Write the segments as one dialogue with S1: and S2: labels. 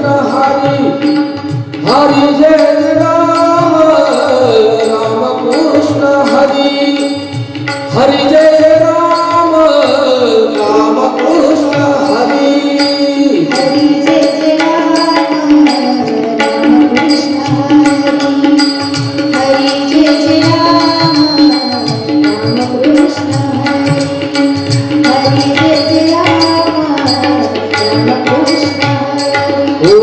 S1: कृष्ण हरी हरी जय राम राम कृष्ण हरी हरी जय राम राम कृष्ण हरी
S2: हरी जय राम राम कृष्ण हरी हरी जय राम राम कृष्ण हरी हरी जय राम राम कृष्ण हरी
S1: ओ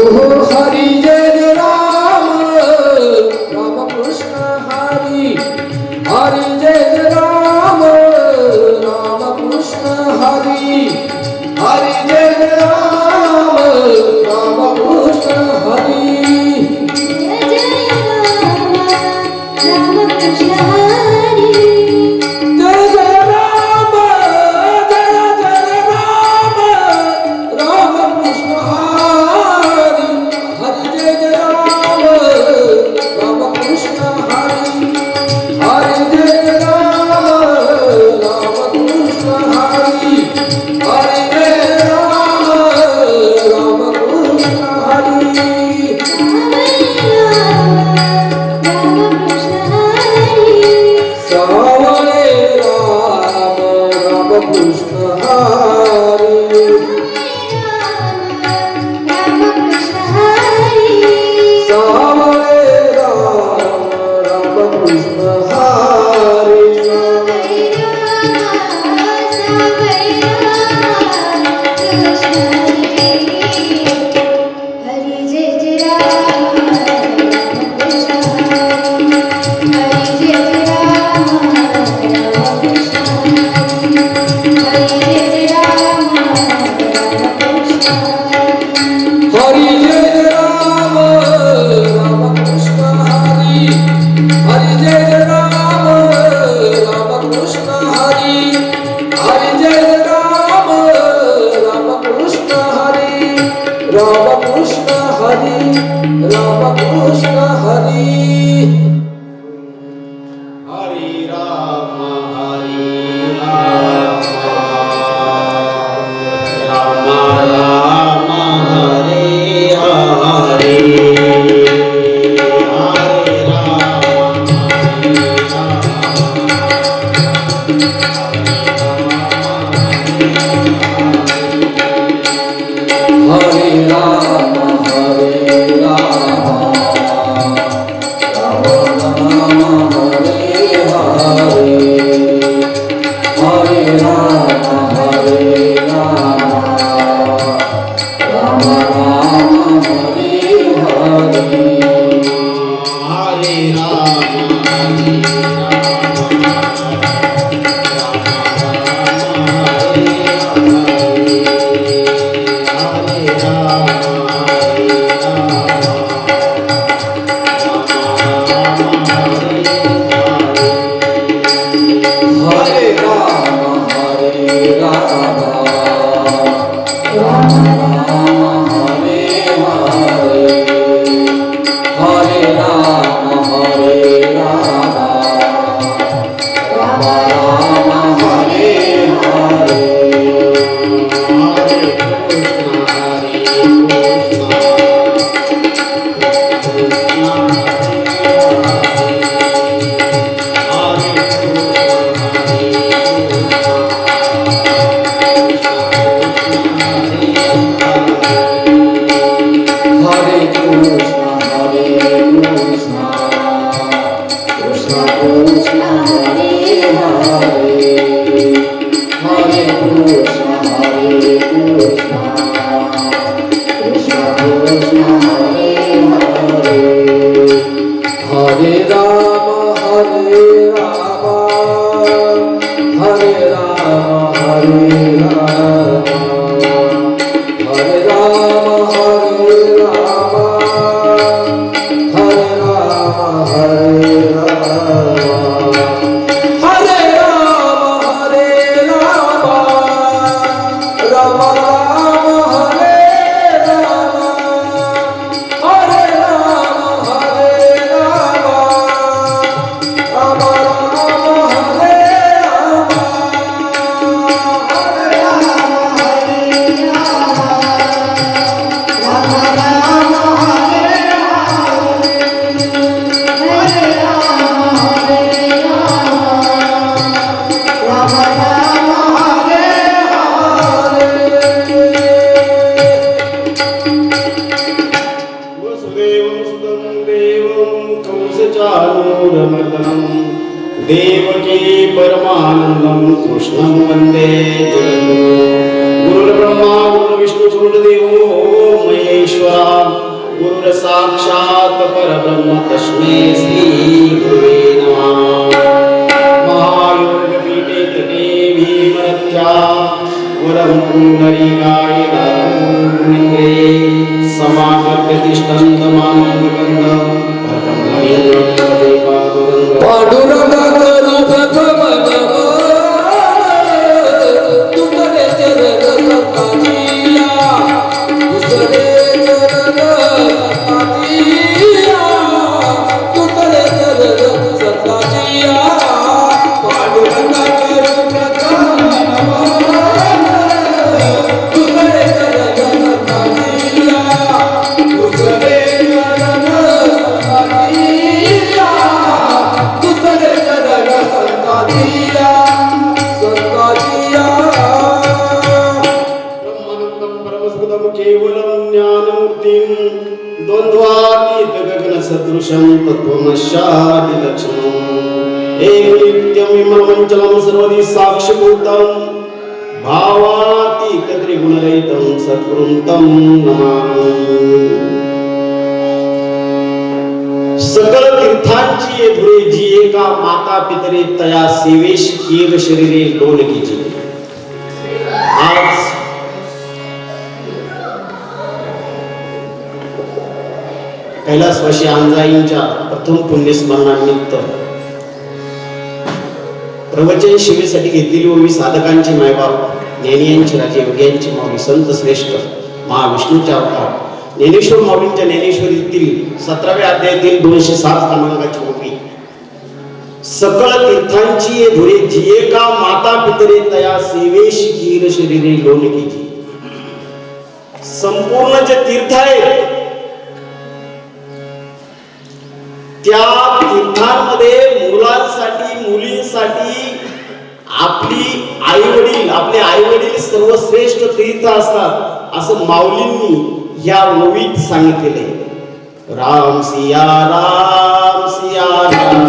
S1: हरी जय राम राम कृष्ण हरी हरी जय राम राम कृष्ण हरी हरी जय राम राम कृष्ण हरी
S2: जय राम राम कृष्ण हरी
S1: जय जय राम जय जय राम राम कृष्ण हरी हरि जय जय राम राम कृष्ण हरी हरि जय राम राम कृष्ण हरी हरि जय राम राम कृष्ण हरी
S2: राम कृष्ण हरी
S1: सावळे राम राम कृष्ण हरी
S2: राम कृष्ण हरी
S1: सावळे राम राम कृष्ण हरी
S2: हरी जय जय राम कृष्ण हरी हरी जय राम कृष्ण हरी हरी जय राम कृष्ण हरी
S1: हरी जय राम राम कृष्ण हरी हरी जय राम राम कृष्ण हरी हरी जय राम राम कृष्ण हरी राम कृष्ण हरी राम कृष्ण हरी
S3: हरे राम राम राम हरे हरे हरे राम
S1: हरे राम हरे राम राम राम हरे हरे हरे राम हरे राम राम राम हरे हरे
S3: हरे राम
S1: हरे राम हरे राम राम राम हरे हरे हरे राम हरे राम राम राम हरे हरे हरे कृष्ण कृष्ण कृष्ण हरे हरे हरे कृष्ण कृष्ण कृष्ण हरे हरे हरे राम हरे राम हरे राम हरे राम हरे राम हरे राम हरे राम हरे राम हरे राम हरे राम राम राम हरे राम
S3: कंसचानूरमर्दनं देवकी परमानन्दं कृष्णं वन्दे जगद्गुरुं गुरुर्ब्रह्मा गुरुर्विष्णु गुरुर्देवो महेश्वरा गुरुर्साक्षात् परब्रह्म तस्मै श्री गुरुवे नमः महायोगपीठे तटे भीमरथ्या वरमुण्डरीकाय दातुमिन्द्रे समागप्रतिष्ठन्तमानन्दकन्द परब्रह्मणेन्द्रं पादुरङ्ग
S1: पांडुरंग करू भगवन तुझे चरण सताजिया तुझे चरण सताजिया तुझे चरण सताजिया पांडुरंग करू भगवन तुझे चरण सताजिया तुझे चरण सताजिया तुझे चरण सताजिया सताजिया
S3: ब्रह्मानन्दं परमसुखदं केवलं ज्ञानमूर्तिं द्वन्द्वातीत गगनसदृशं तत्त्वमस्यादिलक्षणम् एकनित्यं विमलमञ्चलं सर्वदि साक्षिभूतं भावातीत त्रिगुणरहितं सद्गुरुं तं नमामि सकल तीर्थांची ये धुळे जी एका माता पितरे तया सेवेश कीर शरीरे लोणकीची आज कैलासवासी अंजाईंच्या प्रथम पुण्यस्मरणानिमित्त प्रवचन शिबिरासाठी घेतलेली ओवी साधकांचे मायबाप ज्ञानियांचे राजे योग्यांचे माऊली संत श्रेष्ठ महाविष्णूच्या अवतार ज्ञानेश्वर माऊलींच्या ज्ञानेश्वरीतील 17व्या अध्यायातील 207 क्रमांकाची ओवी सकळ तीर्थांची ये धुळे जी एका माता पितरे तया सेवेश कीर शरीरे लोणकीची संपूर्ण जे तीर्थ आहेत त्या तीर्थांमध्ये मुलांसाठी मुलींसाठी आपले आई वडील सर्वश्रेष्ठ तीर्थ असतात असं माऊलींनी या ओवीत सांगितलेले Ram Siya Ram Siya Ram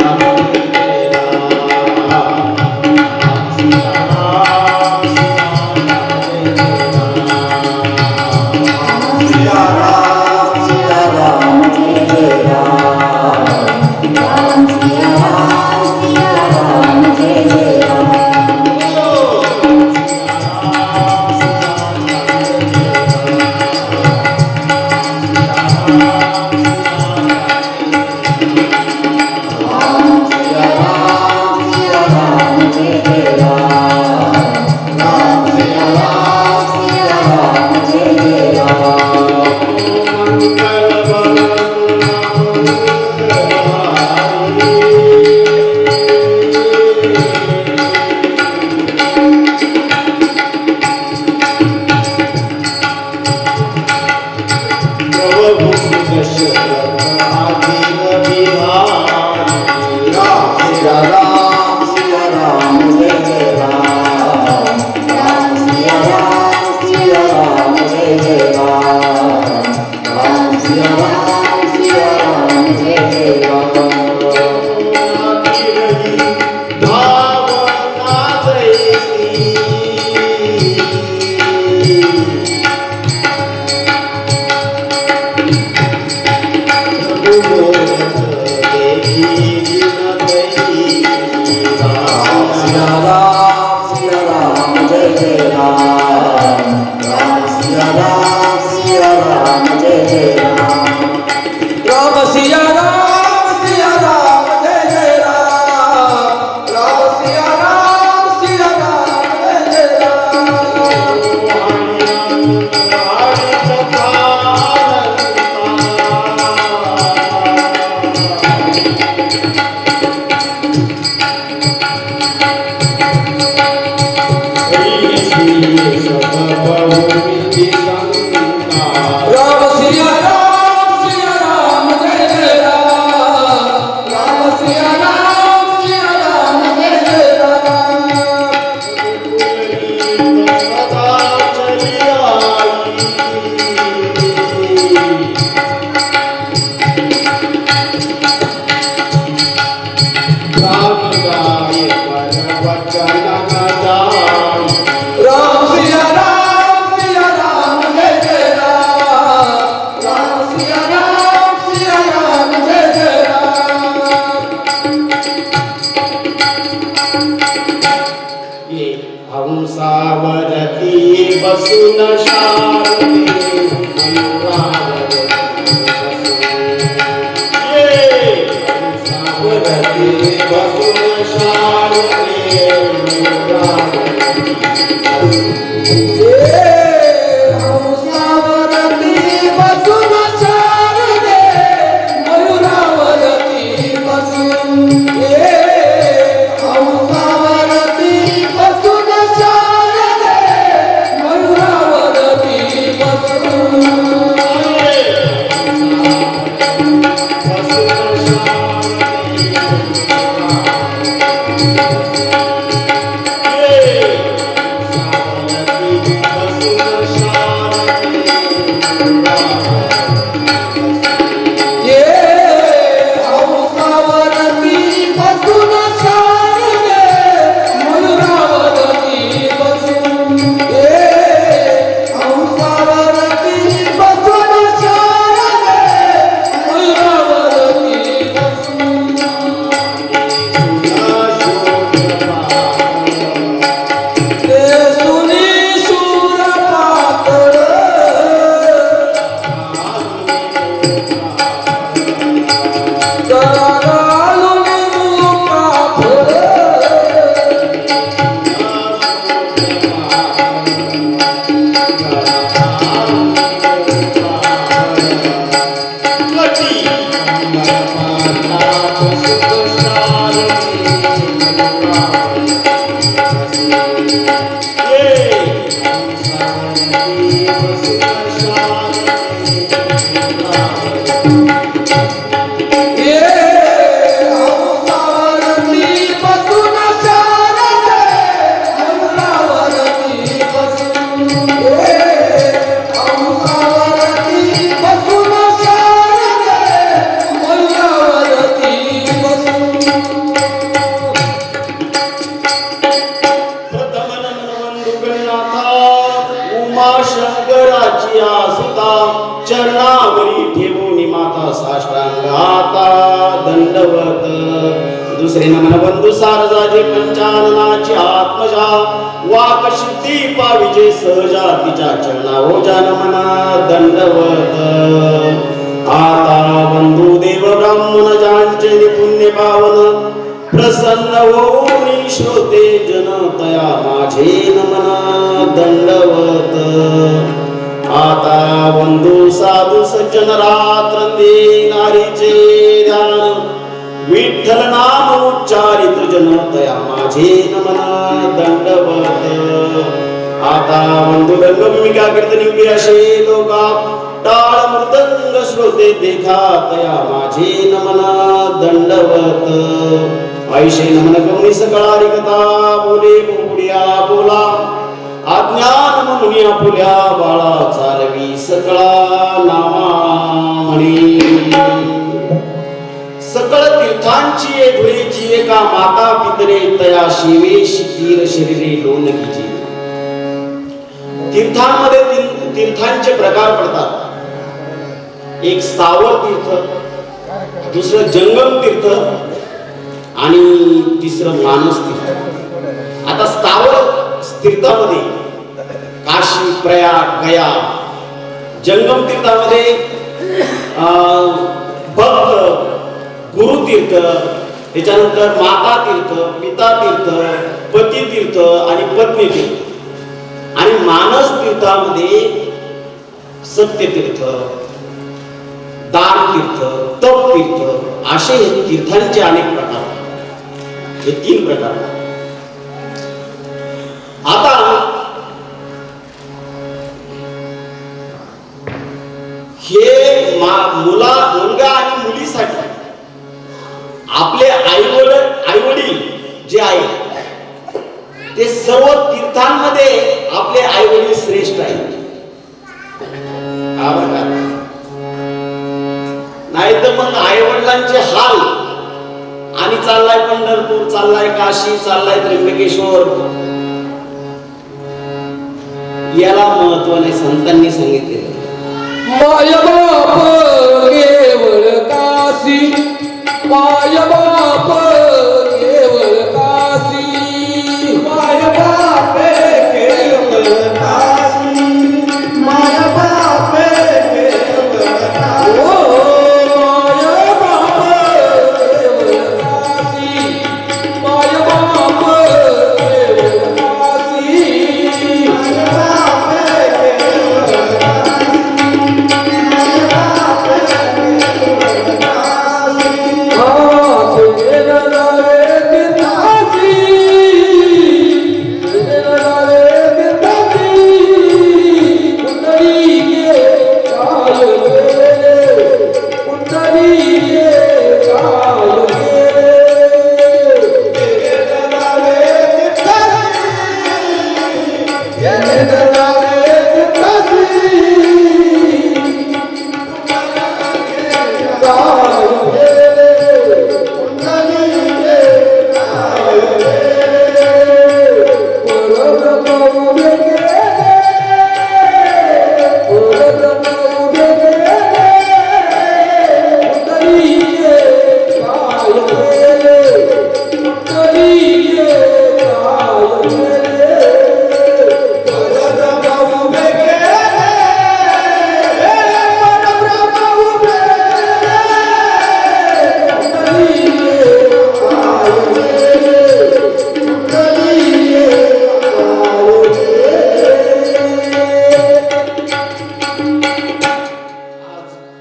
S2: Ram, Ram, Ram, Ram, Jai Jai Ram.
S3: हंसावरती बसून शारदे मयूरावरती हंसावरती बसून शारदे मयूरावरती
S1: हंसावरती बसून शारदे मयूरावरती बसून हंसावरती बसून शारदे मयूरावरती बसून
S3: शंकराची आसुता चरणावरी ठेवून माता साष्टांगाता दंडवत दुसरे नमन बंधू सारजाचे पंचाननाची आत्मजा वाक सिद्धी पाविजे सहजा तिच्या चरणा ओजा नमन दंडवत आता बंधू देव ब्राह्मण ज्यांचे पुण्य पावन प्रसन्न होऊन श्रोते जन तया माझे नमन दंडवत आता बंधू साधू सज्जन रात्रंदे नारीचे ध्यान विठ्ठल नाम उच्चारित जन तया माझे नमन दंडवत आता बंधू रंग भूमिका कीर्तनी उभी असे लोका टाळ मृदंग श्रोते देखा तया माझे नमन दंडवत ऐशे नमन कवनी सकळारी कथा बोले मुकुडिया बोला अज्ञान म्हणून फुल्या बाळा चालवी सकळा नामा म्हणे सकळ तीर्थांची धुळेची एका माता पितरे तया शिवे शिकीर शरीरे लोणगीची तीर्थांमध्ये तीर्थांचे प्रकार पडतात एक स्थावर तीर्थ दुसरं जंगम तीर्थ आणि तिसरं मानस तीर्थ आता स्थावर तीर्थामध्ये काशी प्रयाग गया जंगम तीर्थामध्ये भक्त गुरु तीर्थ त्याच्यानंतर माता तीर्थ पिता तीर्थ पती तीर्थ आणि पत्नी तीर्थ आणि मानस तीर्थामध्ये सत्य तीर्थ दान तीर्थ तप तीर्थ असे तीर्थांचे अनेक प्रकार हे 3 प्रकार आता हे मुलगा आणि मुलीसाठी आपले आई वडील जे आहेत ते सर्व तीर्थांमध्ये आपले आई वडील श्रेष्ठ आहेत नाही तर मग आई वडिलांचे हाल आणि चाललाय पंढरपूर चाललाय काशी चाललाय त्र्यंबकेश्वर याला महत्व नाही संतांनी सांगितले
S1: माय बाप केवळ काशी माय बाप केवळ काशी माय बाप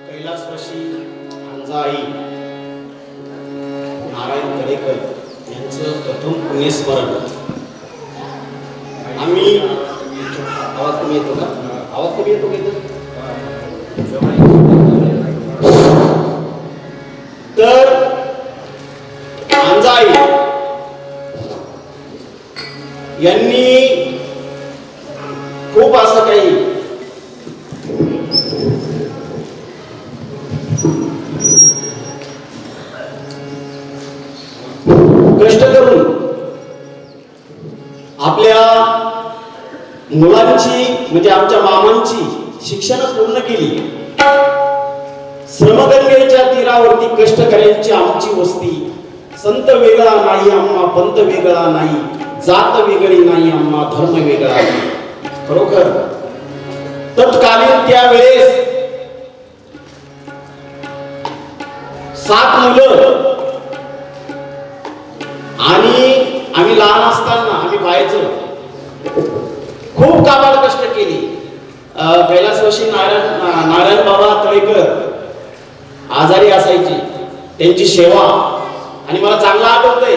S3: कैलासवासी अंजाई नारायण तळेकर यांचं प्रथम पुण्यस्मरण. आम्ही आवाज कमी येतो का? आवाज कमी येतो का? तर अंजाई यांनी खूप असं काही कष्ट करून आपल्या मुलांची म्हणजे आमच्या मामांची शिक्षण पूर्ण केली. श्रमगंगेच्या तीरावरती कष्टकऱ्यांची आमची वस्ती. संत वेगळा नाही आम्हा, पंत वेगळा नाही, जात वेगळी नाही आम्हा, धर्म वेगळा नाही. खरोखर तत्कालीन त्यावेळेस 7 मुलं आणि आम्ही लहान असताना आम्ही पाहायचो खूप काबाड कष्ट केली. कैलासवासी नारायण बाबा तळेकर आजारी असायचे, त्यांची सेवा. आणि मला चांगलं आठवतंय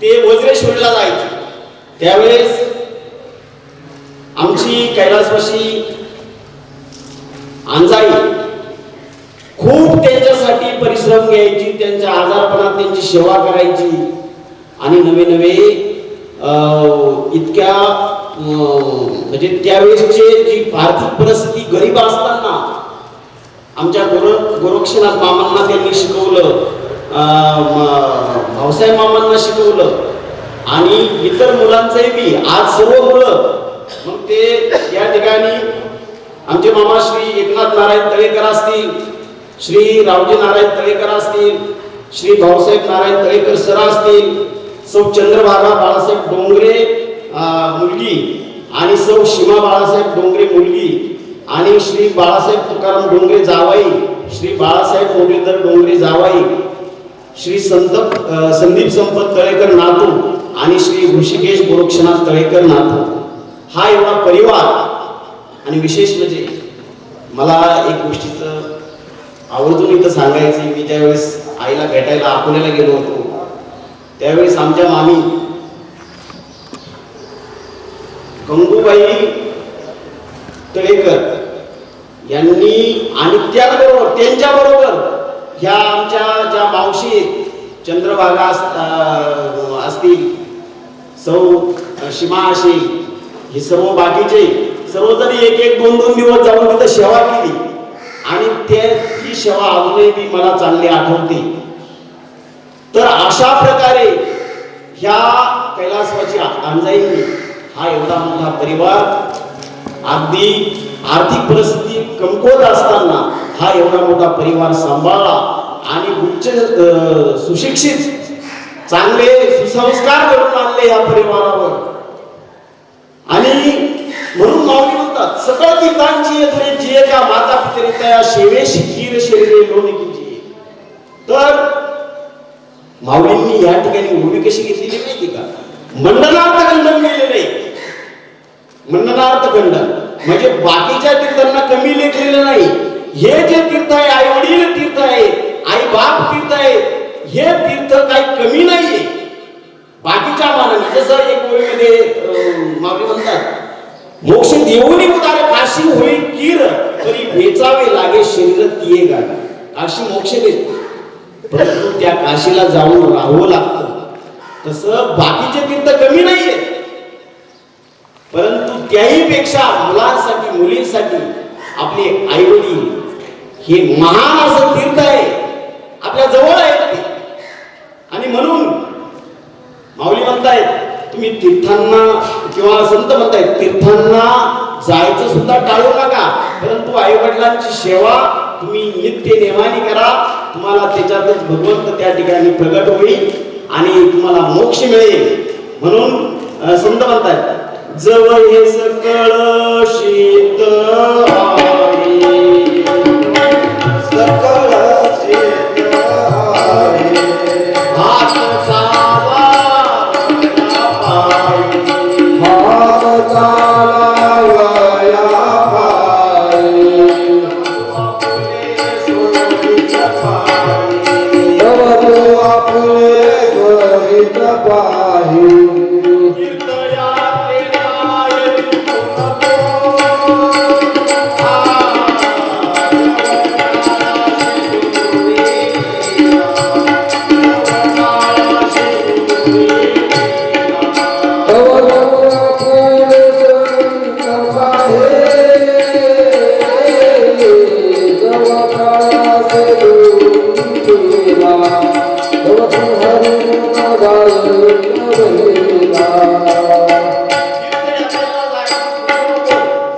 S3: ते वज्रेश्वरीला जायचे. त्यावेळेस आमची कैलासवासी अंजाई खूप त्यांच्यासाठी परिश्रम घ्यायची, त्यांच्या आजारपणात त्यांची सेवा करायची. आणि नवे नवे इतक्या म्हणजे त्यावेळेसचे जी आर्थिक परिस्थिती गरीब असताना आमच्या गोरक्षनाथ मामांना त्यांनी शिकवलं, भाऊसाहेब मामांना शिकवलं आणि इतर मुलांचंही बी. आज सर्व मुलं मग ते या ठिकाणी आमचे मामा श्री एकनाथ नारायण तळेकर असतील, श्री रावजी नारायण तळेकर असतील, श्री भाऊसाहेब नारायण तळेकर सर असतील, सौ चंद्रभागा बाळासाहेब डोंगरे मुलगी आणि सौ सीमा बाळासाहेब डोंगरे मुलगी आणि श्री बाळासाहेब तुकाराम डोंगरे जावाई, श्री बाळासाहेब मुरलीधर डोंगरे जावाई, श्री संदीप संपत तळेकर नातू आणि श्री ऋषिकेश गोरक्षनाथ तळेकर नातू. हा एवढा परिवार. आणि विशेष म्हणजे मला एक गोष्टीचं आवर्जून इथं सांगायचं. मी त्यावेळेस आईला भेटायला अकोल्याला गेलो होतो, त्यावेळेस आमच्या मामी गंगूबाई तळेकर यांनी आणि त्याचबरोबर त्यांच्याबरोबर ह्या आमच्या ज्या मावशी चंद्रभागा असतील, सौ सीमा असेल, हे सर्व बाकीचे सर्वजण 1-2 दिवस जाऊन तिथं सेवा केली. आणि ती सेवा अजूनही ती मला चांगली आठवते. तर अशा प्रकारे ह्या कैलासवासी अंजाईंनी हा एवढा मोठा परिवार अगदी आर्थिक परिस्थिती कमकुवत असताना हा एवढा मोठा परिवार सांभाळला आणि उच्च सुशिक्षित चांगले सुसंस्कार करून आणले या परिवारावर. आणि म्हणून माऊली म्हणतात सकळ तीर्थांची येथे जिये का माता पितरितया सेवेशी खीर शरीरे लोणी कीजिये. तर माऊलींनी या ठिकाणी उभी कशी घेतलेली माहिती का? मंडनार्थ खंडन केले नाही. मंडनार्थ खंडन म्हणजे बाकीच्या तीर्थांना कमी लेखलेलं नाही. हे जे तीर्थ आहे, आई वडील तीर्थ आहे, आई बाप तीर्थ आहे, हे तीर्थ काही कमी नाहीये बाकीच्या मानाने. जसं एक ओळीमध्ये माऊली म्हणतात मोक्ष देऊनी उदार काशी होईल कीर तरी वेचावे लागे शरीर तिये गाडी. काशी मोक्ष देत परंतु त्या काशीला जाऊन राहावं लागतं. तसं बाकीचे तीर्थ कमी नाहीये, परंतु त्याही पेक्षा मुलांसाठी मुलींसाठी आपले आई वडील हे महान असं तीर्थ आहे, आपल्या जवळ आहे ते. आणि म्हणून माऊली म्हणतायत तुम्ही तीर्थांना किंवा संत म्हणतायत तीर्थांना जायचं सुद्धा टाळू नका, परंतु आई वडिलांची सेवा तुम्ही नित्य नेमाने करा. तुम्हाला त्याच्यातच भगवंत त्या ठिकाणी प्रगट होईल आणि तुम्हाला मोक्ष मिळेल. म्हणून संत म्हणतात जवळ हे सकळ शीत आहे, सकळ शीत आहे, हात चालावया पायी, हात चालावया पायी,
S1: तव तू आपुले त्वरित पाही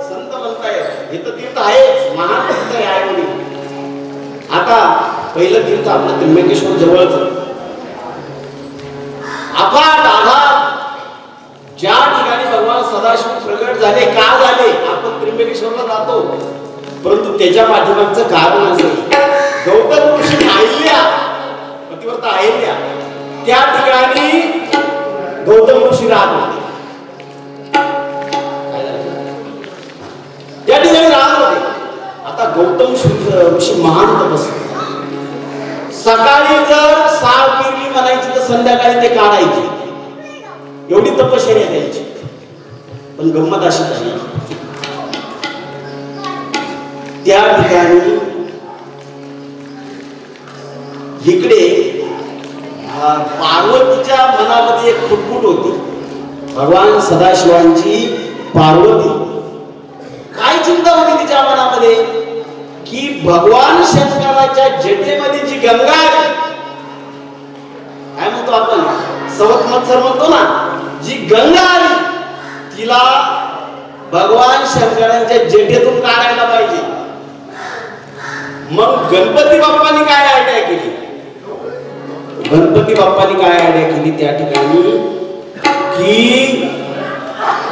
S3: संत म्हणतायत हे तर तीर्थ आहेच, महान तीर्थ आहे आईवडील. आता पहिलं तीर्थ आपलं त्र्यंबकेश्वर जवळच अफाट आघात ज्या ठिकाणी भगवान सदाशिव प्रगट झाले, का झाले, आपण त्र्यंबकेश्वरला जातो, परंतु त्याच्या पाठीमागचं कारण असे गौतम ऋषी अहिल्या पतिव्रता अहिल्या त्या ठिकाणी गौतम ऋषी राहत होते. त्या ठिकाणी राहत होते. आता गौतम ऋषी महान तपस्वी, सकाळी जर साप पिरली म्हणायची तर संध्याकाळी ते काढायचे, एवढी तपश्चर्या द्यायची. पण गंमत अशी झाली, त्या ठिकाणी इकडे पार्वतीच्या मनामध्ये एक खुटफुट होती. भगवान सदाशिवांची पार्वती काय चिंता होती तिच्या मनामध्ये की भगवान शंकराच्या जटेमध्ये जी गंगा आहे, काय म्हणतो आपण सवत मत्सर म्हणतो ना, जी गंगा आली तिला भगवान शंकरांच्या जटेतून काढायला पाहिजे. मग गणपती बाप्पांनी काय आयडिया केली? गणपती बाप्पांनी काय आयडिया केली त्या ठिकाणी की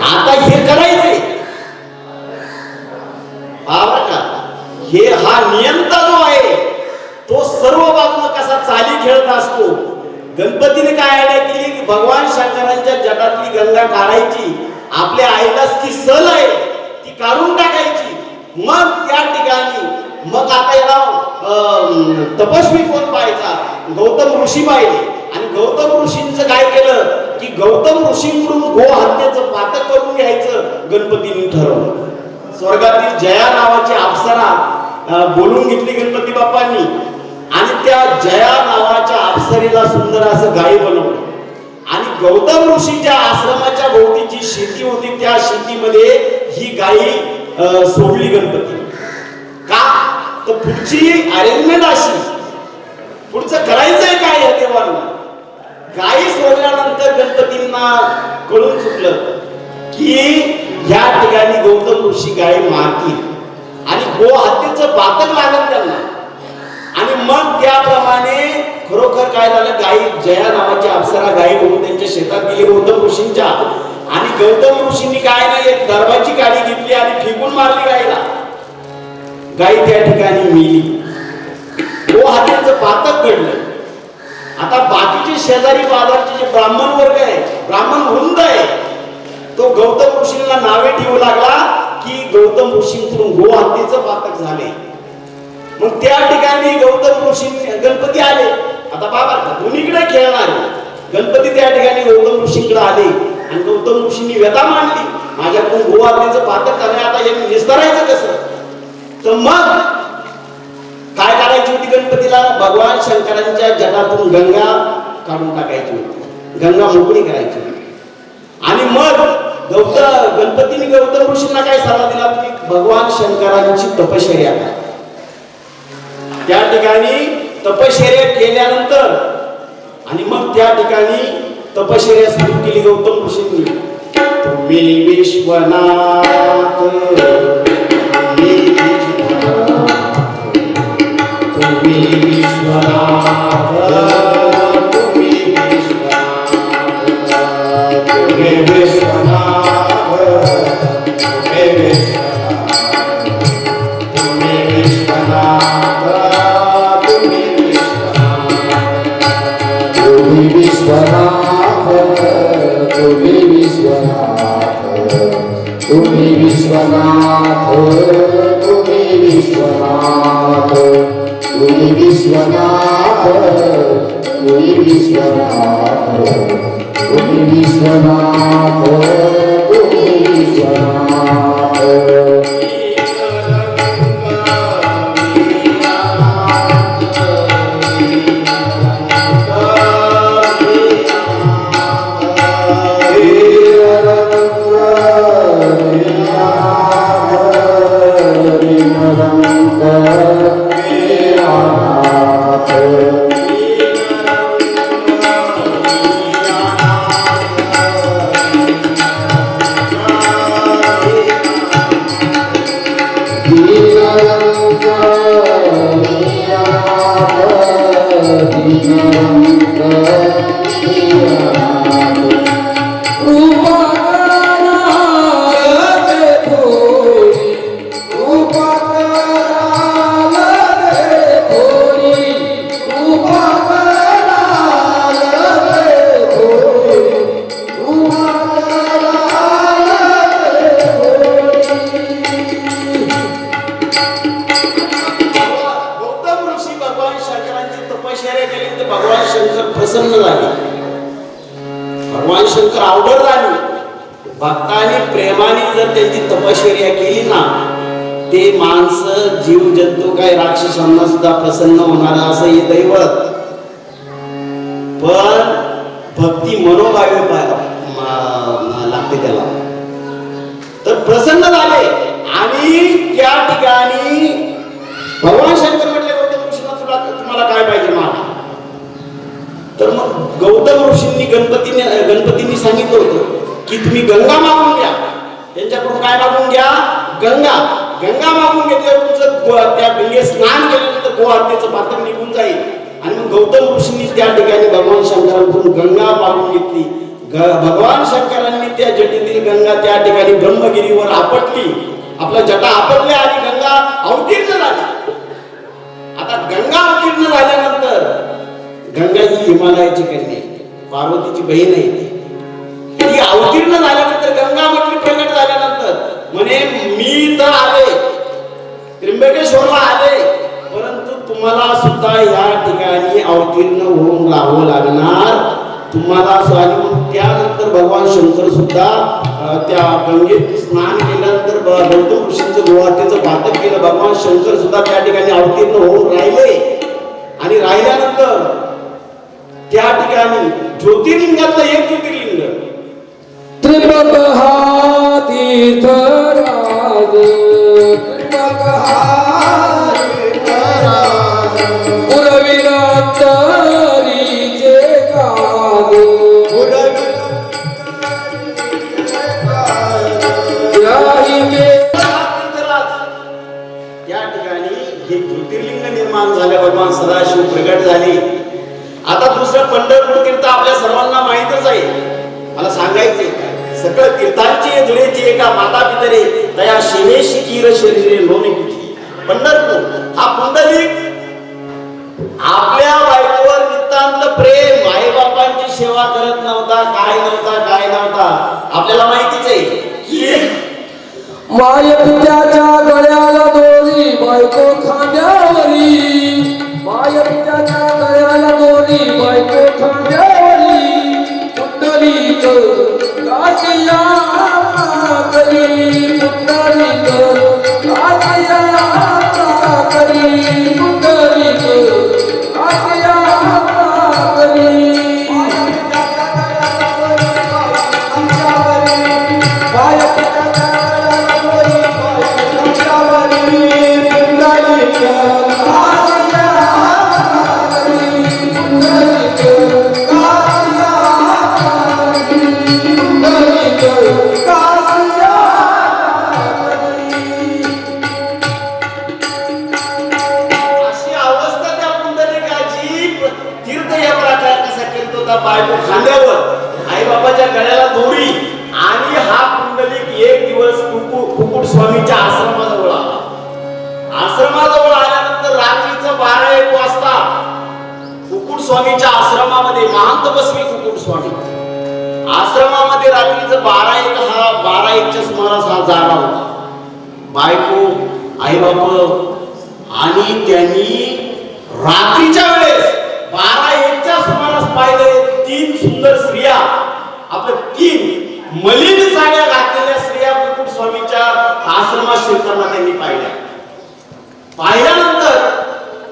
S3: आता हे करायचे, हे हा नियंता जो आहे तो सर्व बाजूला कसा चाली खेळत असतो. गणपतीने काय आयडिया केली की भगवान शंकरांच्या जटातली गंगा काढायची, आपल्या आईलाच ती सल आहे ती काढून टाकायची. मग त्या ठिकाणी मग आता याला तपस्वी कोण पाहायचा? गौतम ऋषी पाहिले. आणि गौतम ऋषींचं काय केलं की गौतम ऋषींकडून गो हत्येचं पातक करून घ्यायचं गणपतींनी ठरवलं. स्वर्गातील जया नावाची अप्सरा बोलून घेतली गणपती बाप्पांनी आणि त्या जया नावाच्या अप्सरेला सुंदर असं गायी बनवलं. आणि गौतम ऋषीच्या आश्रमाच्या भोवती जी शेती होती त्या शेतीमध्ये ही गायी सोडली गणपती. का तर पुढची अरेंजमेंट अशी, पुढचं करायचंय काय या देवांना. गायी सोडल्यानंतर गणपतींना कळून चुकलं की या ठिकाणी गौतम ऋषी गायी मारतील आणि गो हत्येचं पातक लागलं त्यांना. आणि मग त्याप्रमाणे खरोखर काय झालं, गायी जया नावाची अप्सरा गायी म्हणून त्यांच्या शेतात गेली गौतम ऋषींच्या. आणि गौतम ऋषींनी काय नाही एक दरबाची गाडी घेतली आणि फेकून मारली गायीला. गायी त्या ठिकाणी मेली. गो हत्येचं पातक घडलं. आता बाकीचे शेजारी बाजारचे जे ब्राह्मण वर्ग आहे, ब्राह्मण वृंद आहे, तो गौतम ऋषींना नावे ठेवू लागला की गौतम ऋषींकडून गो हत्येचं पातक झाले. मग त्या ठिकाणी गौतम ऋषी गणपती आले. आता बाबा दोन्हीकडे खेळणार. गणपती त्या ठिकाणी गौतम ऋषींकडे आले आणि गौतम ऋषींनी व्यथा मांडली, माझ्याकडून गो हत्येचं पातक झालंय, आता हे निस्तारायचं कसं? तर मग काय करायची होती गणपतीला? भगवान शंकरांच्या जटातून गंगा काढून टाकायची होती, गंगा मोकळी करायची होती. आणि मग गणपतीने गौतम ऋषींना काय सल्ला दिला की भगवान शंकरांची तपश्चर्या करा. त्या ठिकाणी तपश्चर्या केल्यानंतर आणि मग त्या ठिकाणी तपश्चर्या सुरू केली गौतम ऋषींनी. तुम्ही विश्वनाथ, तुम्ही विश्वनाथ, तुम्ही विश्वनाथ, तुम्ही विश्वनाथ, तुम्ही विश्वनाथ, तुम्ही विश्वनाथ, तुम्ही विश्वनाथ,
S1: तुम्ही विश्वनाथ, तुम्ही विश्वनाथ, तुम्ही विश्वनाथ, तुम्ही विश्वनाथ, तुम्ही विश्वनाथ, विश्वनाथ तुम्ही विश्वनाथ तुम्ही विश्वनाथ तुम्ही विश्वनाथ
S3: प्रसन्न झाले. भगवान शंकर आवडत झाले. भक्तांनी प्रेमाने जर त्यांची तपश्चर्या केली ना, ते माणसं जीव जंतू काय राक्षसांना सुद्धा प्रसन्न होणार असं हे दैवत. पण भक्ती मनोभावे लागते त्याला. तर प्रसन्न झाले आणि त्या ठिकाणी भगवान शंकर म्हटले, गौतम ऋषींना तुम्हाला काय पाहिजे मागा. तर मग गौतम ऋषींनी गणपतींनी सांगितलं होतं की तुम्ही गंगा मागून घ्या. त्यांच्याकडून काय मागून घ्या? गंगा मागून घेतल्यावर तुमचं त्या गंगे स्नान केल्यानंतर गोआरतीचं पात्र निघून जाईल. आणि मग गौतम ऋषींनी त्या ठिकाणी भगवान शंकरांकडून गंगा मागून घेतली. भगवान शंकरांनी त्या जटेतील गंगा त्या ठिकाणी ब्रह्मगिरीवर आपटली. आपल्या जटा आपटल्या आणि गंगा अवतीर्ण झाली. आता गंगा अवतीर्ण झाल्यानंतर गंगा ही हिमालयाची कन्या आहे, पार्वतीची बहीण आहे. ती अवतीर्ण झाल्यानंतर गंगा म्हटली प्रगट झाल्यानंतर म्हणे मी तर आले, त्र्यंबकेश्वरला आले, परंतु तुम्हाला सुद्धा या ठिकाणी अवतीर्ण होऊन राहावं लागणार. तुम्हाला त्यानंतर भगवान शंकर सुद्धा त्या गंगेत स्नान केल्यानंतर गौतम ऋषींचं गोवाटेचं पातक केलं. भगवान शंकर सुद्धा त्या ठिकाणी अवतीर्ण होऊन राहिले. आणि राहिल्यानंतर त्या ठिकाणी ज्योतिर्लिंगातलं एक ज्योतिर्लिंग
S1: त्रिपक हा तीर्थराज, त्रिपक हा तीर्थराज, पुरविरांतरीचे काज,
S3: या ठिकाणी हे ज्योतिर्लिंग निर्माण झाले. भगवान सदाशिव प्रगट झाले. आता दुसरं पंढरपूर तीर्थ आपल्या सर्वांना माहितच आहे. मला सांगायचंय सगळं तीर्थांची जुळेची एका माता पितरे तया शिवेशी कीर शरीरे लोणी किती. पंढरपूर हा पुंडलिक आपल्या बायकोवर नितांत प्रेम, आई बापांची सेवा करत नव्हता. काय नव्हता आपल्याला माहितीच आहे की
S1: माय पित्याच्या गळ्याला दोरी बायको खांद्यावरी, माय पित्याच्या गळ्याला दोरी बायको खांद्यावरी, पुंडलिक काशिया करी, पुंडलिक काशिया करी, पुंडलिक काशिया करी.
S3: बायको खांद्यावर, आई बाबाच्या गळ्याला दोरी. आणि हा पुंडलिक एक दिवस कुकुट स्वामीच्या आश्रमाजवळ आला. आश्रमाजवळ आल्यानंतर रात्रीचं 12-1 वाजता कुकुट स्वामीच्या आश्रमामध्ये महंत बसवी कुकुट स्वामी आश्रमामध्ये रात्रीचं 12-1च्या सुमारास हा जागा होता. बायको, आई बाप आणि त्यांनी रात्रीच्या वेळेस 12-1च्या सुमारास पाहिले 3 सुंदर स्त्रिया, आपल्या 3 मलिन साड्या घातलेल्या स्त्रिया मुकुट स्वामींच्या आश्रमात शिरताना त्यांनी पाहिल्यानंतर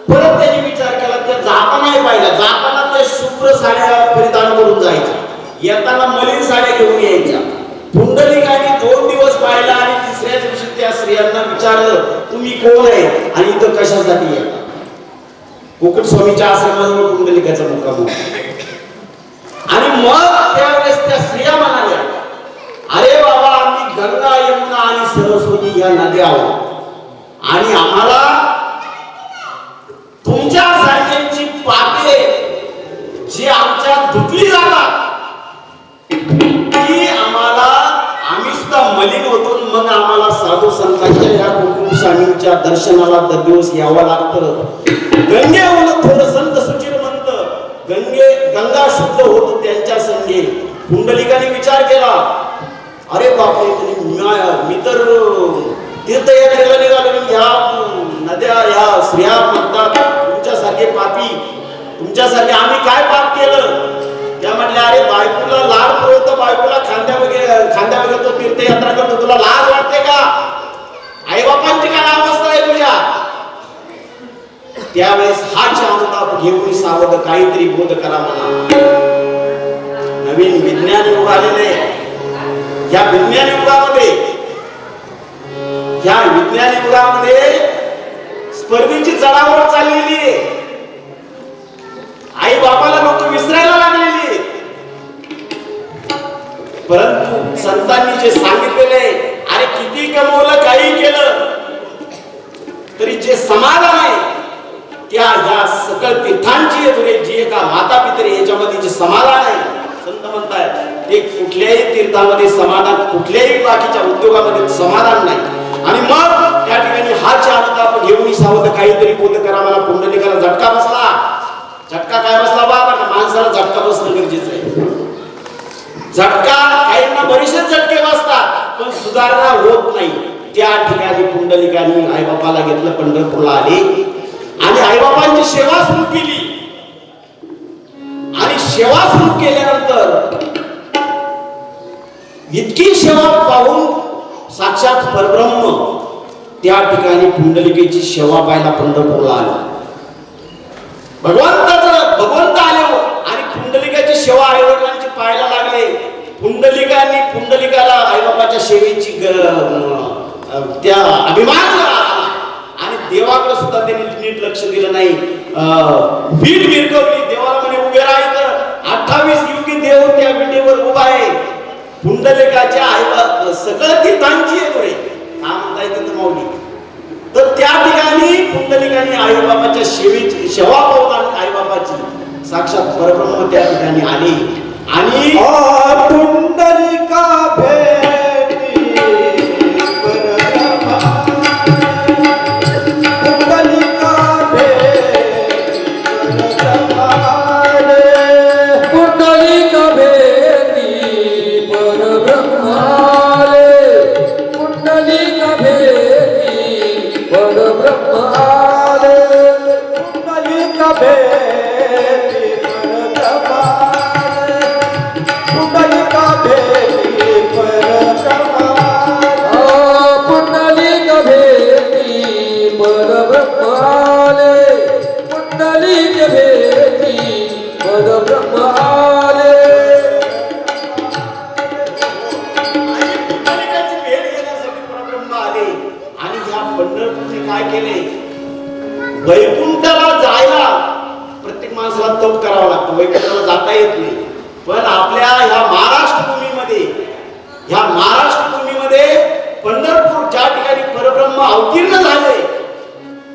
S3: परत त्यांनी विचार केला, त्या जाताना पाहिल्या, जाताना त्या शुभ्र साड्या परिधान करून जायच्या, येताना मलिन साड्या घेऊन यायच्या. पुंडलिकाने 2 दिवस पाहिला आणि तिसऱ्या दिवशी त्या स्त्रियांना विचारलं, तुम्ही कोण आहे आणि इथं कशासाठी येता? मुकुट स्वामीच्या आश्रमाजवळ पुंडलिकाचा मुक्काम होता. आणि मग त्यावेळेस त्या स्त्रिया म्हणाल्या, अरे बाबा, आम्ही गंगा, यमुना आणि सरस्वती या नद्या आहोत आणि आम्हाला तुमच्या सारख्यांची पापे जी आमच्या धुतली जातात ती आम्हाला, आम्ही सुद्धा मलिन होतो, मग आम्हाला साधू संतांच्या या मुकुट स्वामींच्या दर्शनाला दर दिवस यावं लागतं. गंगेहून थोडं संत सुचिर म्हणत गंगा शुद्ध होत त्यांच्या संगे. पुंडलिकाने विचार केला, अरे बापरे, मी तर तीर्थयात्रेला निघालो, ह्या नद्या, ह्या स्त्रिया म्हणतात तुमच्यासारखे पापी, तुमच्यासारखे आम्ही काय पाप केलं? त्या म्हटल्या, अरे बायकोला लाड पुरवतो, बायकोला खांद्यावर तो तीर्थयात्रा करतो, तुला लाज वाटते का? आई बापांची काय अवस्था आहे तुझ्या? त्यावेळेस हा चांगला घेऊन सावध काहीतरी बोध करा म्हणा. नवीन विज्ञान युग आलेले, या विज्ञान युगामध्ये स्पर्धेची चढाओढ चाललेली आहे. आई बापाला लोक विसरायला लागलेली. परंतु संतांनी जे सांगितलेले, अरे किती कमवलं, काही केलं तरी जे समाधान आहे त्या ह्या सकळ तीर्थांची जी एका माता पितरी याच्यामध्ये जे समाधान आहे, संत म्हणतात ते कुठल्याही तीर्थामध्ये समाधान, कुठल्याही बाकीच्या उद्योगामध्ये समाधान नाही. आणि मग त्या ठिकाणी हा चालता घेऊन सावध काहीतरी बोध करा मला. पुंडलिकाला झटका बसला. झटका काय बसला बाबा? माणसाला झटका बसणं गरजेचं आहे. झटका, काहींना बरेचसे झटके बसतात पण सुधारणा होत नाही. त्या ठिकाणी पुंडलिकाने आईबापाला घेतलं, पंढरपूरला आले आणि आईबापांची सेवा सुरू केली. आणि सेवा सुरू केल्यानंतर इतकी सेवा पाहून साक्षात परब्रह्म त्या ठिकाणी पुंडलिकेची सेवा पाहायला पंढरपूरला आला. भगवंत आले आणि पुंडलिकाची सेवा आईवडिलांची पाहायला लागले. पुंडलिकाला आईबापाच्या सेवेची त्या अभिमान आला आणि देवाकडे सुद्धा त्यांनी नीट लक्ष दिलं नाही. वीट गिरकवली, देवाला म्हणे उभे राहायचं. 28 युगी देव त्या विटेवर उभा आहे. पुंडलिकाच्या आई सगळं तीर्थांची आहे रे, काय म्हणता येतं माऊली. तर त्या ठिकाणी पुंडलिकाने आईबापाच्या सेवेची सेवा पाहून आईबापाची साक्षात परब्रह्म त्या ठिकाणी आली. आणि
S1: पुंडलिका भेटी परब्रह्मा, पुंडलिका भेटी परब्रह्मा, पुंडलिका भेटी परब्रह्मा, पुंडलिका भेटी परब्रह्मा, पुंडलिका भेटी परब्रह्मा, पुंडलिका भेटी परब्रह्मा, पुंडलिका भेटी परब्रह्मा, पुंडलिका भेटी परब्रह्मा.
S3: पुंडलिकाची भेट घेण्यासाठी परब्रह्म आले. आणि या पंढरपूरने काय केले, वैकुंठाला जायला प्रत्येक माणसाला तप करावं लागतं. वैकुंठाला जाता येत नाही. पण आपल्या ह्या महाराष्ट्र भूमीमध्ये पंढरपूर ज्या ठिकाणी परब्रह्म अवतीर्ण झाले,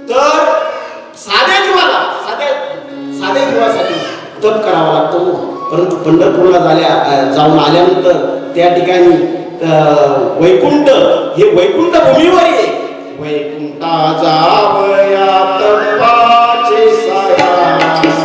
S3: तर साध्या जीवासाठी तप करावा लागतो. परंतु पंढरपूरला जाऊन आल्यानंतर त्या ठिकाणी वैकुंठ हे वैकुंठ भूमीवर आहे. वैकुंठा जावया तपाचे सायास,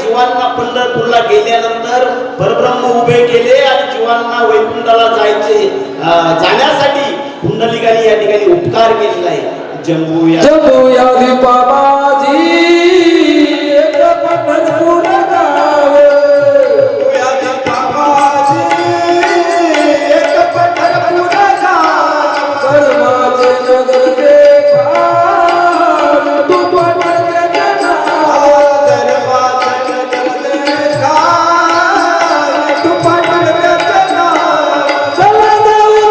S3: जीवांना पंढरपूरला गेल्यानंतर परब्रह्म उभे केले आणि जीवांना वैकुंठाला जाण्यासाठी पुंडलिकाने या ठिकाणी उपकार केलेला आहे.
S1: जंबूयादी बाबाजी एक पंढरपूर गाव, जंबूयादी बाबाजी एक पंढरपूर गाव, धर्माचे नगर देखा तू पंढरपूरचे नाव, धर्माचे नगर देखा तू पंढरपूरचे नाव. चला जाऊया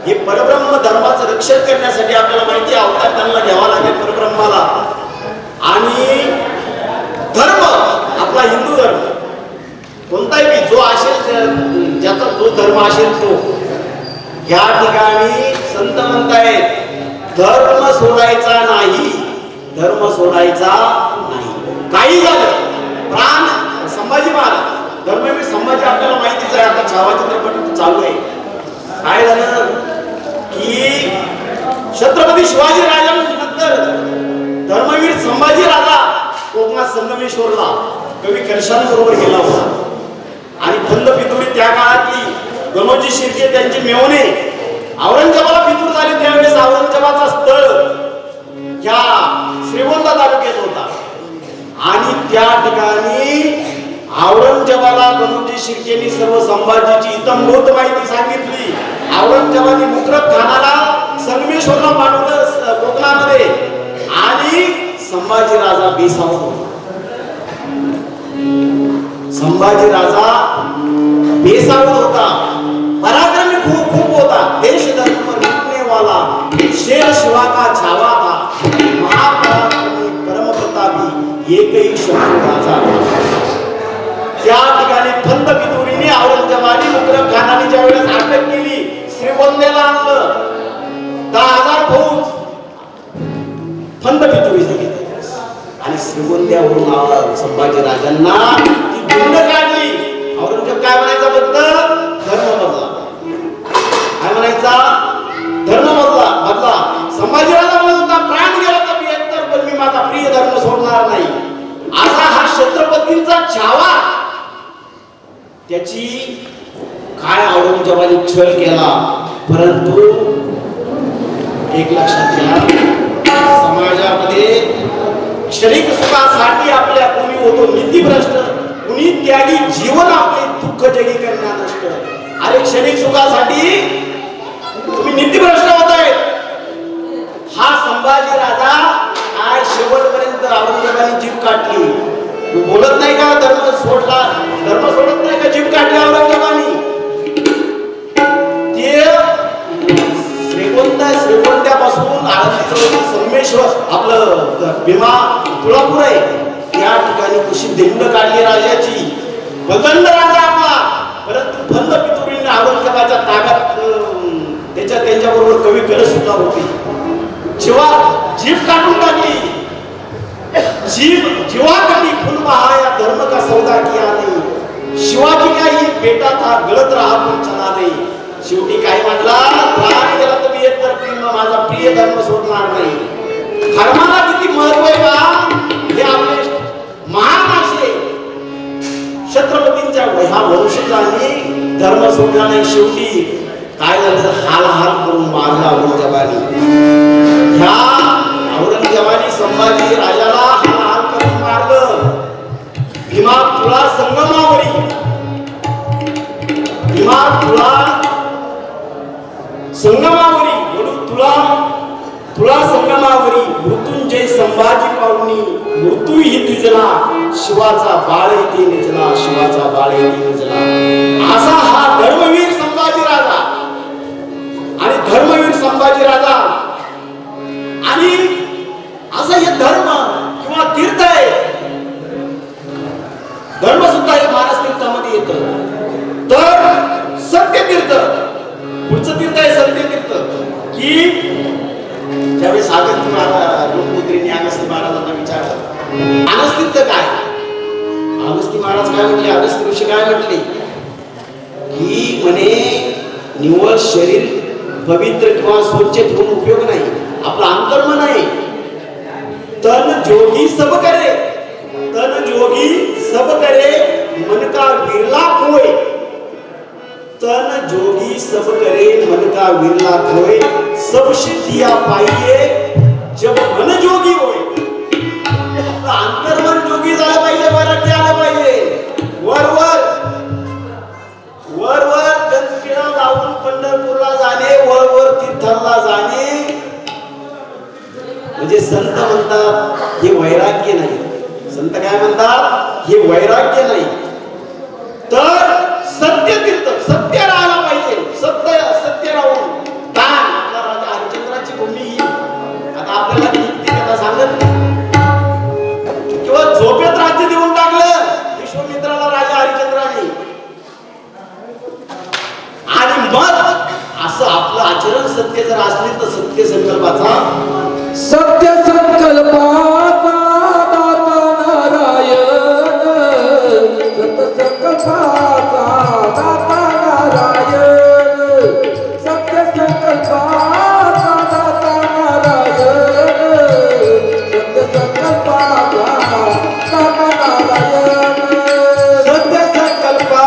S3: हे परब्रह्म धर्माचं रक्षण करण्यासाठी आपल्याला माहिती आहे अवतार त्यांना घ्यावा लागेल परब्रह्माला. आणि धर्म आपला हिंदू धर्म कोणताही जो असेल ज्याचा जो धर्म असेल तो, या ठिकाणी संत म्हणतायत धर्म सोडायचा नाही, धर्म सोडायचा नाही. काही झालं प्राण संभाजी महाराज धर्मवीर संभाजी आपल्याला माहितीच आहे. आता छावा चित्रपट चालू आहे. काय झालं की छत्रपती शिवाजी राजांनंतर धर्मवीर संभाजी राजा कोकणात संगमेश्वरला कवी करशांबरोबर गेला होता. आणि फंद पितुरी त्या काळातली गणोजी शिर्के त्यांचे मेवणे औरंगाबादला पितूर झाले. त्यावेळेस औरंगाबादचा स्थळ या श्रीगोंदा तालुक्यात होता. आणि त्या ठिकाणी औरंगजेबाला गणोजी शिर्केनी सर्व संभाजीची इतंभूत माहिती सांगितली. औरंगजेबाने मुकरब खानाला संगमेश्वरला पाठवलं कोकणामध्ये. आणि संभाजी राजा बेसावत होता. संभाजी राजा बेसावत होता, पराक्रमी खूप खूप होता. देश धर्म पर लूटने वाला शेर शिवा का छावा था, महापराक्रमी परम प्रतापी एकही शत्रू राजा. त्या ठिकाणी फंद पितुरीने औरंगजेबाने मुकरब खानाने ज्या वेळेस अटक केली, श्रीगोंद्याला आणलं. 10,000 फौज फंद पितुरीने घेतली आणि श्रीगोंद्यावरून संभाजी राजांना ती गुंड काढली. औरंगजेब काय म्हणायचा फक्त धर्म बदला, काय म्हणायचा धर्म बदला. संभाजी राजा म्हणत होता प्राण गेला तर मी पण मी माझा प्रिय धर्म सोडणार नाही. असा हा छत्रपतींचा छावा. त्याची काय औरंगजेबाने छळ केला. परंतु एक लक्षात घ्या, समाजामध्ये क्षणिक सुखासाठी आपल्या कोणी होतो नीतिभ्रष्ट, कुणी त्यागी जीवन आपले दुःख जगी करण्या नष्ट. अरे क्षणिक सुखासाठी तुम्ही नीतिभ्रष्ट होताय. हा संभाजी राजा काय शेवटपर्यंत औरंगजेबाने जीभ काढली. तू बोलत नाही का धर्म सोडला, धर्म सोडत नाही का, जीभ काढली औरंगजेबाने. ते श्रीगोंद्यापासून संगमेश्वर आपलं भीमा तुळापूर आहे त्या ठिकाणी कशी दिंड काढली राजाची. बदंड राजा आपला. परंतु फंद पितुरीने औरंगजेबाच्या ताब्यात त्यांच्याबरोबर कवी कलश सुद्धा होती. जीभ काढून टाकली. जीवाकटी फुल बहाया धर्म का सौदा किया नहीं, शिवाजी का ही बेटा था गलत रहा पण चला नाही. शेवटी काय म्हटला, प्राण गेला तर मी एक तर माझा प्रिय धर्म सोडणार नाही. धर्माला किती महत्व आहे का हे आपले महान असे छत्रपतींच्या ह्या वंशजांनी धर्म सोडला नाही. शेवटी काय झालं, हाल हाल करून मारला औरंगजेबाने. ह्या औरंगजेबाने संभाजी राजाला हाल हाल करून मारलं. भीमा तुळा संगमावरी, भीमा तुळा संगमावरी म्हणून तुळा संगमावरी मृत्युंजय संभाजी पाहुणी मृत्यू ही तुझला, शिवाचा बाळ येते निजला, शिवाचा बाळ येते निजला. असा हा धर्म की ज्यावेळी सागरजी महाराज लोकमुद्रेने अगस्ती महाराजांना विचारलं अगस्तीचं काय, अगस्ती महाराज काय म्हटले, अगस्ती ऋषी काय म्हटले की म्हणे निव्वळ शरीर पवित्र किंवा स्वच्छ ठेवून उपयोग नाही, आपला अंतर्मन आहे. तन जोगी सब करे, तन जोगी सब करे, मन का विरला खोय. तन जोगी सब करे, मन का विरला खोय. सब सिद्धिया पाहिजे जब मन जोगी होय. अंतर्मन जोगी झालं पाहिजे, वरती आलं पाहिजे. वर गंजकिळा लावून पंढरपूरला जाणे, वर तीर्थाला जाणे म्हणजे संत म्हणतात हे वैराग्य नाही. संत काय म्हणतात हे वैराग्य नाही, तर सत्य तीर्थ, सत्य राहायला पाहिजे. सत्य राहून दान. आपला राजा हरिश्चंद्राची भूमी ही आता आपल्याला किती कथा सांगत किंवा झोपेत राज्य देऊन टाकलं विश्वामित्राला राजा हरिश्चंद्राने. आणि मग असं आपलं आचरण सत्य जर असले तर सत्य संकल्पाचा
S1: सत्य संकल्पाचा दाता नारायण, सत्य संकल्पाचा दाता नारायण, सत्य संकल्पाचा दाता नारायण, सत्य संकल्पाचा दाता नारायण,
S3: सत्य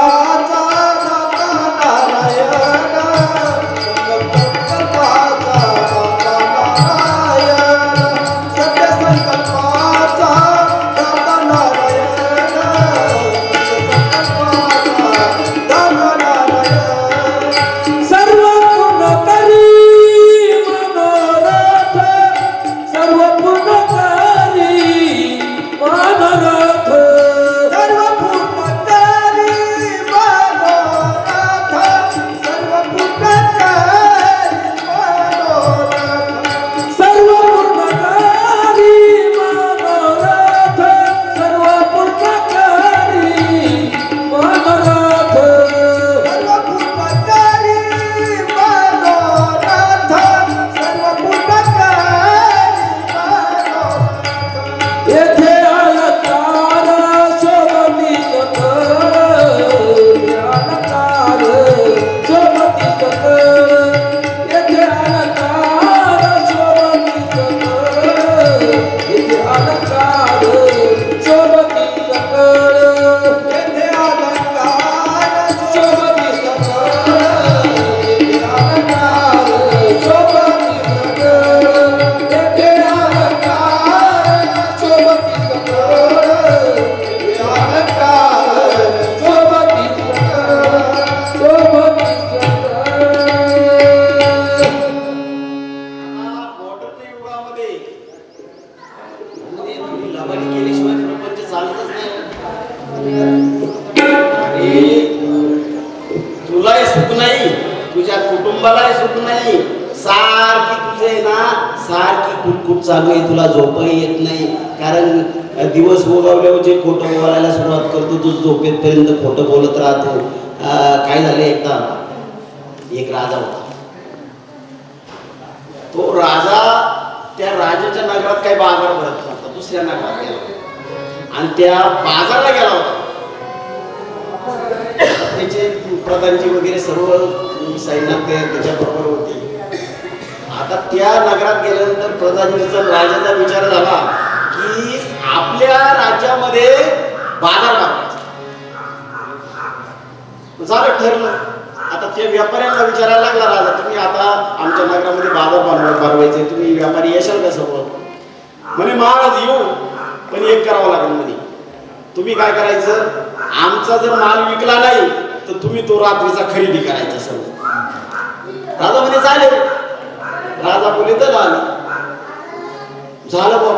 S3: संकल्पाचा दाता नारायण, कुटुंबालाही सुख नाही. सारखी तुझे ना सारखी कुटकुट चालू आहे, तुला झोपही येत नाही. कारण दिवस उगवल्यावर जे खोटं बोलायला सुरुवात करतो तू झोपेपर्यंत खोटं बोलत राहतो. काय झालं, एकदा एक राजा होता. तो राजा त्या राजाच्या नगरात काही बाजार भरत नव्हता, दुसऱ्या नगरात गेला आणि त्या बाजारला गेला होता. त्याचे प्रधानजी वगैरे सर्व सैन्यात त्याच्या बरोबर होते. आता त्या नगरात गेल्यानंतर प्रधानजीचा राजाचा विचार झाला की आपल्या राज्यामध्ये बाजार भरवायचा. झालं, ठरलं. आता त्या व्यापाऱ्यांना विचारायला लागला राजा, तुम्ही आता आमच्या नगरामध्ये बाजार भरवायचे, तुम्ही व्यापारी येशाल का सोबत? म्हणे महाराज येऊ, पण एक करावं लागेल. म्हणे तुम्ही काय करायचं, आमचा जर माल विकला नाही तर तुम्ही तो रात्रीचा खरेदी करायचा सर्व. राजा म्हणे चालेल. राजा बोले तर झालं बघ.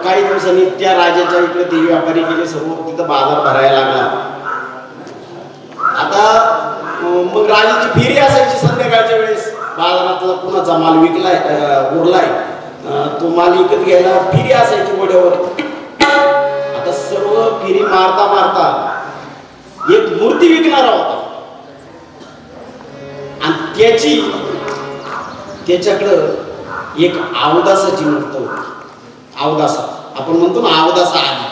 S3: काही दिवसांनी त्या राजाच्या इकडे ते व्यापारी गेले सर्व, तिथं बाजार भरायला लागला. आता मग राजाची फेरी असायची संध्याकाळच्या वेळेस. बाजारातला कुणाचा माल विकलाय उरलाय तो माल विकत घ्यायला फेरी असायची गोड्यावर. आता सर्व फेरी मारता मारता एक मूर्ती विकणारा होता आणि त्याच्याकडं एक अवदासाची मूर्त होती. अवदासा आपण म्हणतो ना, अवदासा आली,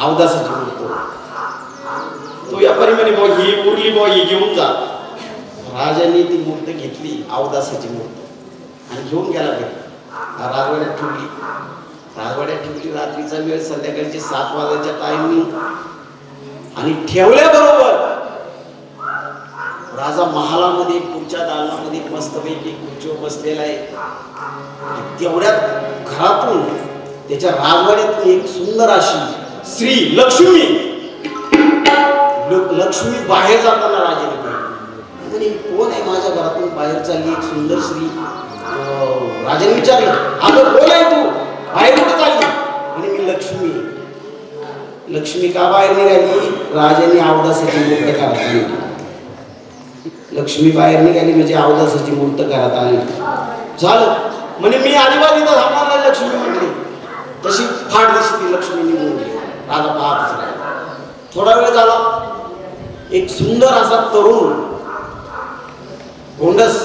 S3: अवदासाची मूर्त होती. तो व्यापारी म्हणे बॉ ही उरली बॉ ही घेऊन जा. राजाने ती मूर्त घेतली, अवदासाची मूर्त, आणि घेऊन गेला घरी. राजवाड्यात ठेवली. राजवाड्यात ठेवली. रात्रीचा वेळ, संध्याकाळची 7 वाजायच्या टाइमिंग, आणि ठेवल्याबरोबर राजा महालामध्ये पुढच्या दालनामध्ये मस्तपैकी खुर्चीवर बसलेला आहे. तेवढ्यात घरातून, त्याच्या राजवाड्यातून एक सुंदर अशी स्त्री लक्ष्मी लक्ष्मी बाहेर जाताना राजाने पाहिली. म्हणे कोण आहे माझ्या घरातून बाहेर चालली एक सुंदर स्त्री? राजाने विचारलं, अगं कोण आहे तू, बाहेर कुठे चालली? म्हणे मी लक्ष्मी. लक्ष्मी का बाहेर निघाली? राजाने अवदासाची मूर्त घरात आणली. लक्ष्मी बाहेर निघाली म्हणजे अवदासाची मूर्त घरात आणली. झालं. म्हणे मी अजिबात इथं थांबणार नाही, लक्ष्मी म्हटली. तशी फाट दिसली ती लक्ष्मी निघून गेली. राजा पाहतच राहिला. थोडा वेळ झाला. एक सुंदर असा तरुण गोंडस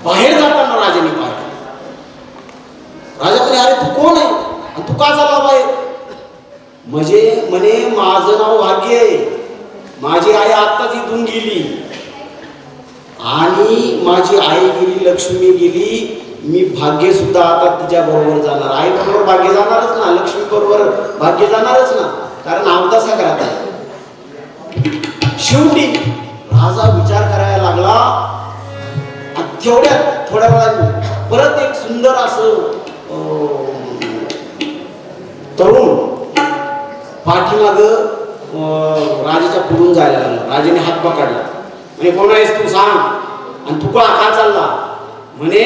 S3: बाहेर जाताना राजाने पाहिला. राजा म्हणे अरे तू कोण आहे आणि तू का चालला बाहेर? म्हणजे म्हणे माझं नाव भाग्य आहे. माझी आई आत्ताच इथून गेली आणि माझी आई गेली, लक्ष्मी गेली. मी भाग्य सुद्धा आता तिच्या बरोबर जाणार. आई बरोबर भाग्य जाणारच ना, लक्ष्मी बरोबर भाग्य जाणारच ना, कारण अवदासा घरात आहे. शेवटी राजा विचार करायला लागला. तेवढ्यात थोड्या वेळाने परत एक सुंदर असं तरुण पाठीमाग राजाच्या पुढून जायला लागला. राजाने हात पकडला. म्हणे कोण आहेस तू, सांग, आणि तू का चालला? म्हणे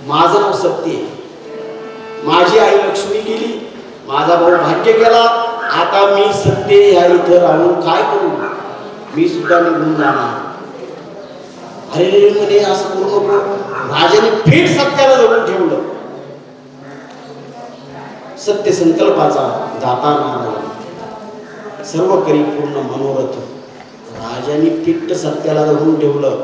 S3: माझं नाव सत्य आहे. माझी आई लक्ष्मी गेली, माझा भाऊ भाग्य गेला, आता मी सत्य ह्या इथं राहून काय करू? मी सुद्धा निघून जाणार. अरे म्हणे असं करू नको. राजाने थेट सत्याला धरून ठेवलं. सत्य संकल्पाचा दाता नारायण, सर्व करी पूर्ण मनोरथ. राजाने फिट्ट सत्याला धरून ठेवलं.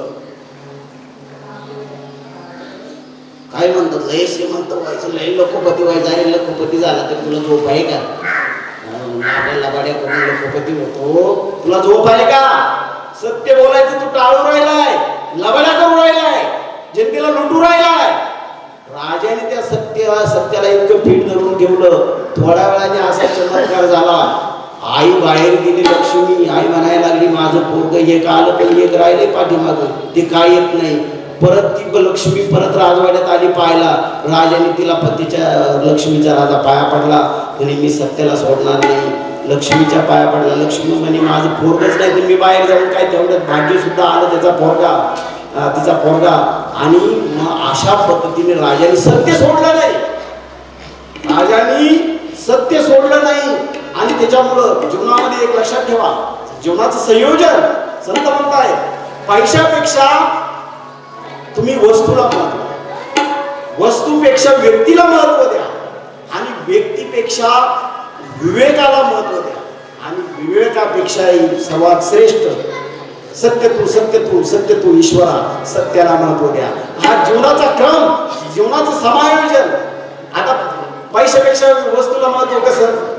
S3: काय म्हणतात, लय श्रीमंत व्हायचं, लय लखोपती व्हायचं. अरे लखोपती झाला तर तुला झोप आहे का? लबाड्या करून लखोपती होतो, तुला झोप आहे का? सत्य बोलायचं तू टाळून राहिलाय, लबाड्या करून राहिलाय, जनतेला लुटू राहिलाय. राजाने त्या सत्याला इतकं पीठ धरून ठेवलं. थोड्या वेळाने असा चमत्कार झाला. आई बाहेर गेली. लक्ष्मी आई म्हणायला लागली माझं पोरग एक आलं पण एक राहिले पाठीमाग, ते काय येत नाही. परत ती लक्ष्मी परत राजवाड्यात आली पाहायला. राजाने तिला पतीच्या लक्ष्मीचा राजा पाया पडला. म्हणे मी सत्याला सोडणार नाही. लक्ष्मीच्या पाया पडला. लक्ष्मी म्हणे माझं पोरगच नाही तर मी बाहेर जाऊन काय? तेवढ्यात भाग्य सुद्धा आलं त्याचा पोरगा, तिचा पोरगा. आणि मग अशा पद्धतीने राजाने सत्य सोडलं नाही. राजाने सत्य सोडलं नाही. आणि त्याच्यामुळं जीवनामध्ये एक लक्षात ठेवा, जीवनाचं संयोजन संत म्हणताय, पैशापेक्षा तुम्ही वस्तूला महत्व, वस्तूपेक्षा व्यक्तीला महत्व द्या, आणि व्यक्तीपेक्षा विवेकाला महत्व द्या, आणि विवेकापेक्षा सर्वात श्रेष्ठ सत्य तू ईश्वरा, सत्याला महत्व द्या. हा जीवनाचा क्रम, जीवनाचं समायोजन. आता पैशापेक्षा वस्तूला महत्व कसं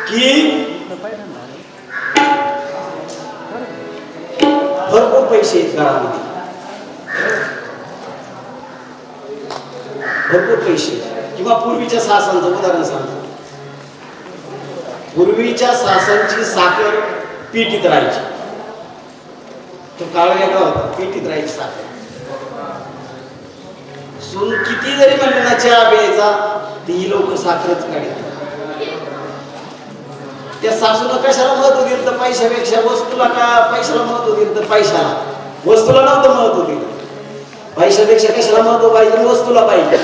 S3: की भरपूर पैसे आहेत घरामध्ये, भरपूर पैसे. किंवा पूर्वीच्या सासांचं उदाहरण सांगतो. पूर्वीच्या सासांची साखर पिठीत राहायची. तो काळ वेगळा होता, पिठीत राहायची साखर. सून किती जरी म्हणलं ना चहा प्यायचा, ती लोक साखरच काढत. त्या सासूला कशाला महत्व दिलं तर पैशापेक्षा वस्तूला, का पैशाला महत्व दिलं तर पैशाला, वस्तूला नव्हतं महत्व दिलं. पैशापेक्षा कशाला महत्व पाहिजे? वस्तूला पाहिजे.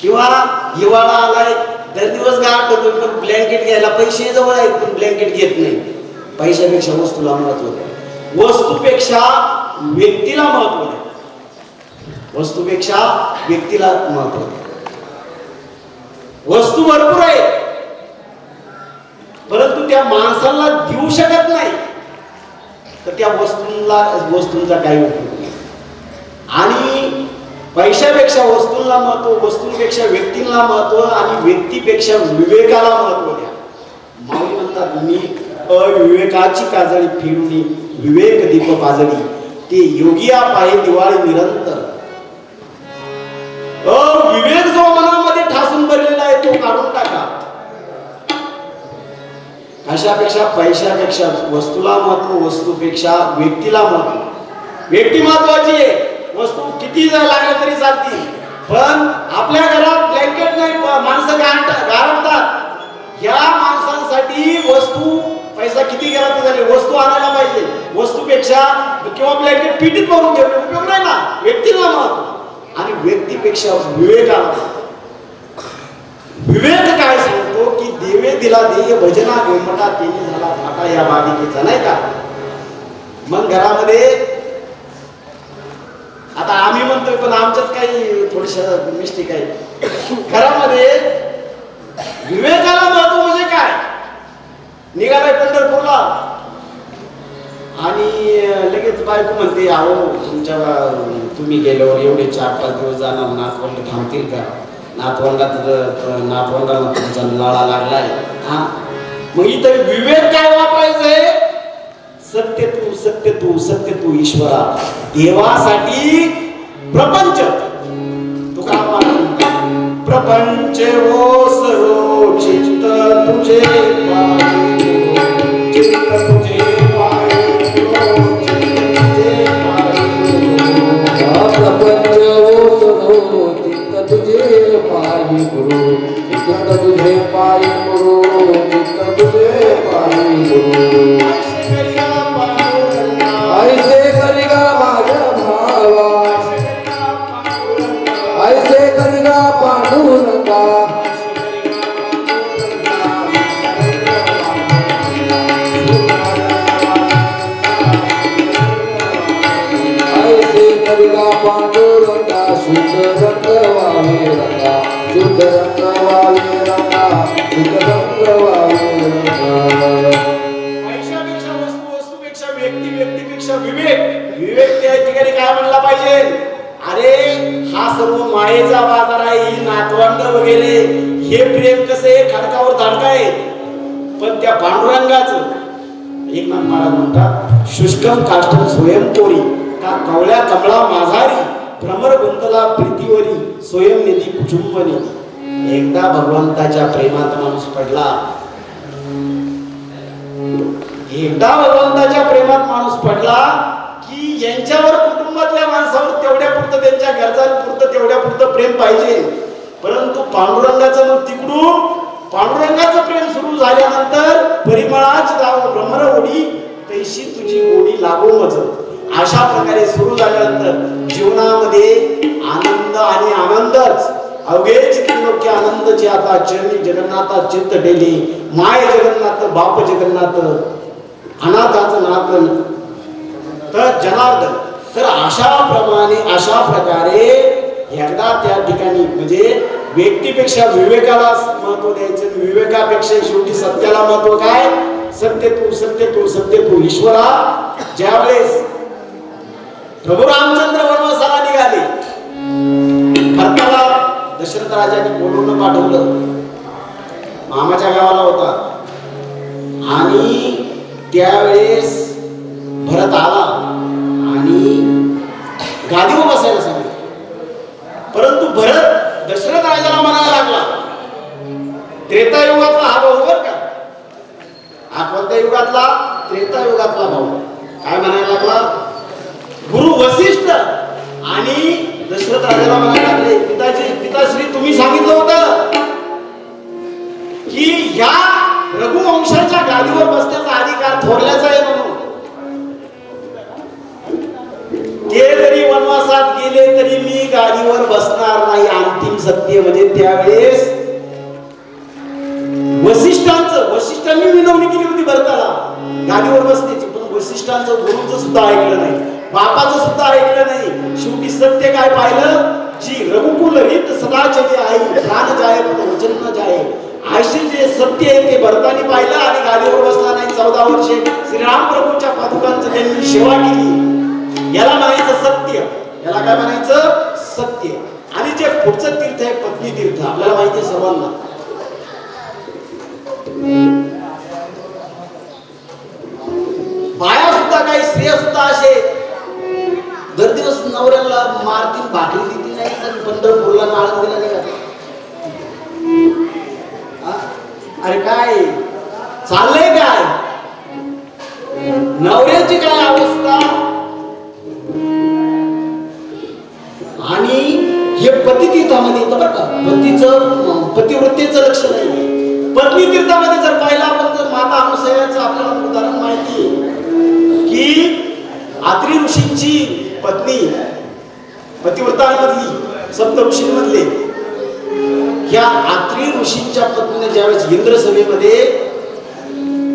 S3: किंवा हिवाळा आलाय, दर दिवस गाठ होतो, पण ब्लँकेट घ्यायला पैसे जवळ आहेत पण ब्लँकेट घेत नाही. पैशापेक्षा वस्तूला महत्व द्या. वस्तूपेक्षा व्यक्तीला महत्व द्या. वस्तूपेक्षा व्यक्तीला महत्व द्या. वस्तू भरपूर आहे, परंतु त्या माणसाला देऊ शकत नाही. तर त्या वस्तूंचा काही उपयोग नाही. आणि पैशापेक्षा वस्तूंना महत्व, वस्तूंपेक्षा व्यक्तींना महत्व आणि व्यक्तीपेक्षा विवेकाला महत्व द्या. माऊली म्हणतात, मी अविवेकाची काजळी फिरवणी विवेक दीप पाजळी, ते योगिया पाहे दिवाळी निरंतर. विवेक जो मनामध्ये ठासून भरलेला आहे तो काढून टाका. कशापेक्षा? पैशापेक्षा वस्तूला महत्व, वस्तूपेक्षा व्यक्तीला महत्व. व्यक्ती महत्वाची आहे, वस्तू किती लागल्या तरी चालतील, पण आपल्या घरात ब्लँकेट नाही, माणसं गारठतात. या माणसांसाठी वस्तू, पैसा किती गेला तर झाले, वस्तू आणायला पाहिजे. वस्तूपेक्षा किंवा ब्लँकेट पिटीत भरून ठेवणे उपयोग नाही ना. व्यक्तीला महत्व आणि व्यक्तीपेक्षा विवेकाला. विवेक काय सांगतो की देवे दिला देय भजना गोमटा तेने झाला फाटा, या बालिकेचा नाही का. मग घरामध्ये आता आम्ही म्हणतोय पण आमच्याच काही थोडीशा मिस्टेक आहे. घरामध्ये विवेकाला महत्व म्हणजे काय? निघालाय पंढरपूरला आणि लगेच बायको म्हणते, अहो तुम्ही गेल्यावर एवढे 4-5 दिवस जाणार, नातवंड थांबतील का? नातवंडाला तुमचा लळा लागलाय. हा, मग इथं विवेक काय वापरायचंय? सत्य तू, सत्य तू, सत्य तू ईश्वरा. देवासाठी प्रपंच. तुका प्रपंच ओ सरो चित्त तुझे पाहे, चित्त तुझे पाहे, चित्त तुझे पाहे.
S1: प्रपंच ओ सरो चित्त तुझे पायी गुरु, चित्त तुझे पायी गुरु, चित्त तुझे पायी गुरु. ऐसे करिगा माझ्या भावा, ऐसे करिगा पांडुरंगा. ऐसे करिगा पांडुरंगा, शुद्ध रंग वावे रंगा, शुद्ध रंग वावे रंगा, शुद्ध रंग वावे रंगा.
S3: व्यक्तीपेक्षा विवेक. विवेक त्या ठिकाणी काय म्हणला पाहिजे? अरे हा सर्व मायेचा बाजार आहे, ही नातवंड वगैरे हे प्रेम कसे खडकावर धाडका आहे, पण त्या पांडुरंगाचं एकनाथ महाराज म्हणतात, शुष्कम काष्टम स्वयंपोरी का कवळ्या कमळा माझारी, भ्रमर गुंतला प्रीतीवरी स्वयंनिधी कुटुंबनी. एकदा भगवंताच्या प्रेमात माणूस पडला, एकदा भगवंताच्या प्रेमात माणूस पडला की यांच्यावर, कुटुंबातल्या माणसावर तेवढ्या पुरतं, त्यांच्या गरजांपुरतं तेवढ्या पुरतं प्रेम पाहिजे. परंतु पांडुरंगाचं मग तिकडून पांडुरंगाचं प्रेम सुरू झाल्यानंतर परिमळाच गाव भ्रमर ओढी तैशी तुझी गोडी लागो मज. अशा प्रकारे सुरू झाल्यानंतर जीवनामध्ये आनंद आणि आनंदच. अवघेच त्रिलोक्य आनंद जे आता चरणी जगन्नाथा चित्त डेली, माय जगन्नाथ बाप जगन्नाथ, अनाथाचं नाथ तर जनार्दन. तर अशा प्रकारे एकदा त्या ठिकाणी म्हणजे व्यक्तीपेक्षा विवेकाला महत्व द्यायचं, विवेकापेक्षा शेवटी सत्याला महत्व. काय? सत्य तू, सत्य तू, सत्य तू ईश्वरा. ज्यावेळेस प्रभू रामचंद्र वनवासाला निघाले, भरताला दशरथ राजाने बोलवून पाठवलं, मामाच्या गावाला होता, आणि त्यावेळेस भरत आला आणि गादीवर बसायला सांगितलं. परंतु भरत दशरथ राजाला म्हणायला लागला, त्रेतायुगातला हा भाऊ बर का, हा कोणत्या युगातला? त्रेतायुगातला भाऊ. काय म्हणायला लागला? गुरु वसिष्ठ आणि दशरथ राजाला म्हणायला लागले, पिताश्री तुम्ही सांगितलं होतं की ह्या रघुवंशाच्या गादीवर बसण्याचा अधिकार थोरल्याचा आहे म्हणून. ते जरी वनवासात गेले तरी मी गादीवर बसणार नाही. अंतिम सत्य म्हणजे त्यावेळेस वसिष्ठांनी विनवणी केली होती भरताला गादीवर बसण्याची, पण वसिष्ठांचं गुरुचं सुद्धा ऐकलं नाही, बापाचं सुद्धा ऐकलं नाही. शेवटी सत्य काय पाहिलं? जी रघुकुल रीत सदा चली आई, प्राण जाय पण वचन न जाय. असे जे सत्य आहे ते भरताने पाहिलं आणि गादीवर बसला नाही. 14 वर्षे श्रीराम प्रभूच्या पादुकांचं त्यांनी सेवा केली. याला म्हणायचं सत्य. याला काय म्हणायचं? सत्य. आणि जे पुढचं तीर्थ आहे पत्नी तीर्थ, आपल्याला माहिती आहे सर्वांना. बाया सुद्धा काही स्त्रिया सुद्धा असे दर दिवस नवऱ्याला मारतील, भाकरी देतील नाही तर पंढरपूरला नाळं दिला नाही का? अरे काय चाललंय काय? नवऱ्याची काय अवस्था? आणि हे पती तीर्थामध्ये येतं बरं का. पतिव्रतेचं लक्षण आहे. पत्नी तीर्थामध्ये जर पाहिलं आपण तर माता अनुसयाचं आपल्याला उदाहरण माहिती आहे की आत्री ऋषींची पत्नी पतिव्रतांमधली सप्त ऋषींमधले या आत्री ऋषींच्या पत्नीने ज्यावेळेस इंद्रसभेमध्ये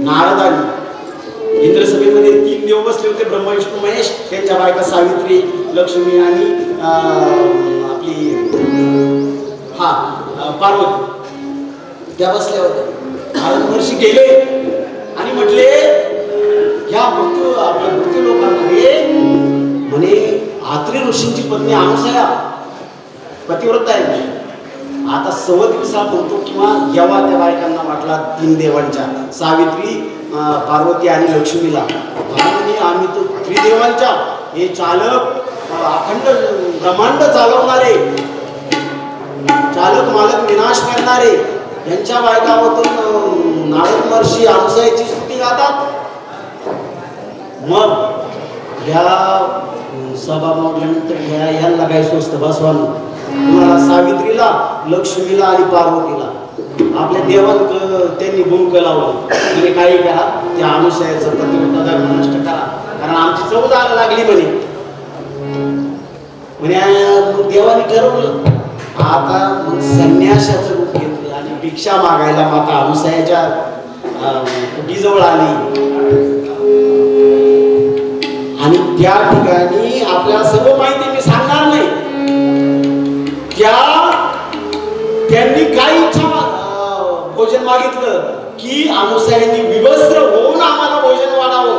S3: नारद आली. इंद्रसभेमध्ये 3 देव बसले होते, ब्रह्मा विष्णू महेश. त्यांच्या बायका सावित्री, लक्ष्मी आणि आपली पार्वती त्या बसल्या होत्या. नारद महर्षी गेले आणि म्हटले ह्या भक्त लोकांमध्ये म्हणे आत्री ऋषींची पत्नी अनुसया पतिव्रता आहे. आता 100 दिवसा म्हणतो किंवा जेव्हा त्या बायकांना वाटला 3 देवांच्या सावित्री, पार्वती आणि लक्ष्मीला, आम्ही तो त्रिदेवांच्या हे चालक अखंड ब्रह्मांड चालवणारे, चालक मालक विनाश करणारे यांच्या बायकावरून नारद महर्षी अनुसयाची स्तुती गातात. मग ह्या सभा मोडल्यानंतर ह्याला काय स्वस्त बसवान तुम्हाला सावित्रीला, लक्ष्मीला आणि पार्वतीला आपल्या देवांक त्यांनी भूमिका लावलं. म्हणजे काही करा त्या अनुसयाचं पतिव्रता धर्म नष्ट करा, कारण आमची चव लागली म्हणे. देवाने ठरवलं आता मग संन्यासाचं रूप घेतलं आणि भिक्षा मागायला माता अनुसयाच्या कुटीजवळ आली. आणि त्या ठिकाणी आपल्याला सर्व माहिती मी सांगणार नाही. त्यांनी काय इच्छा भोजन मागितलं की अनुसयानी विवस्त्र होऊन आम्हाला भोजन वाढावं.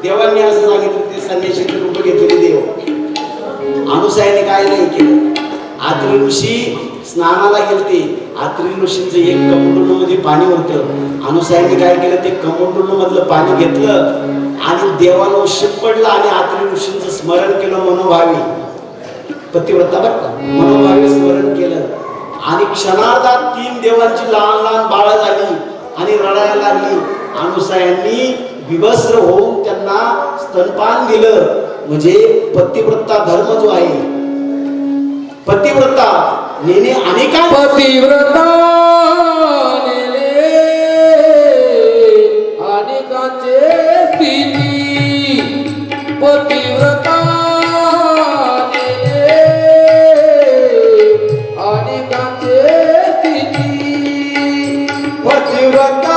S3: देवांनी असं सांगितलं. ते संन्याशीचे रूप घेतलेले देव. अनुसयाने काय नाही केलं. आत्री ऋषी स्नानाला गेलते. आत्री ऋषींचं एक कमंडलू मध्ये पाणी होतं. अनुसयाने काय केलं, ते कमंडलू मधलं पाणी घेतलं आणि देवाला शिपडलं आणि आत्री ऋषींचं स्मरण केलं मनोभावी. पतिव्रता बरं का, मनोभावी स्मरण केलं आणि क्षणार्धात 3 देवांची लहान लहान बाळं झाली आणि रडायला लागली. अनुसयांनी विवस्त्र होऊन त्यांना स्तनपान दिलं. म्हणजे पतिव्रता धर्म जो आहे, पतिव्रता नेणे अनेका
S1: पतिव्रता नेणे अनेकांचे स्थिती. पतिव्रता नेणे अनेकांचे स्थिती.
S3: पतिव्रता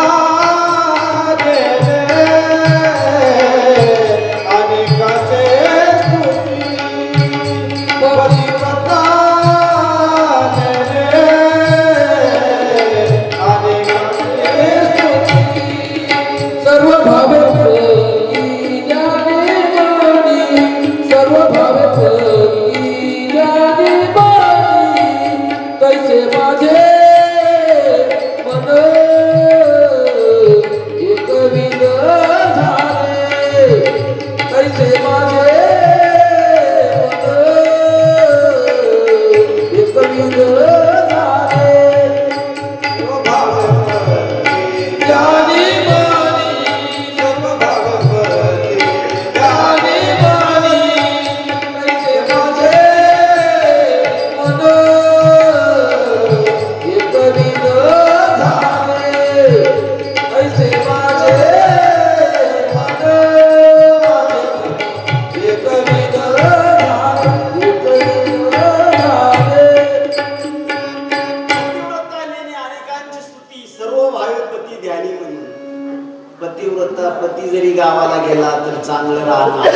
S3: पतिव्रता पती जरी गावाला गेला तर चांगलं राहणार.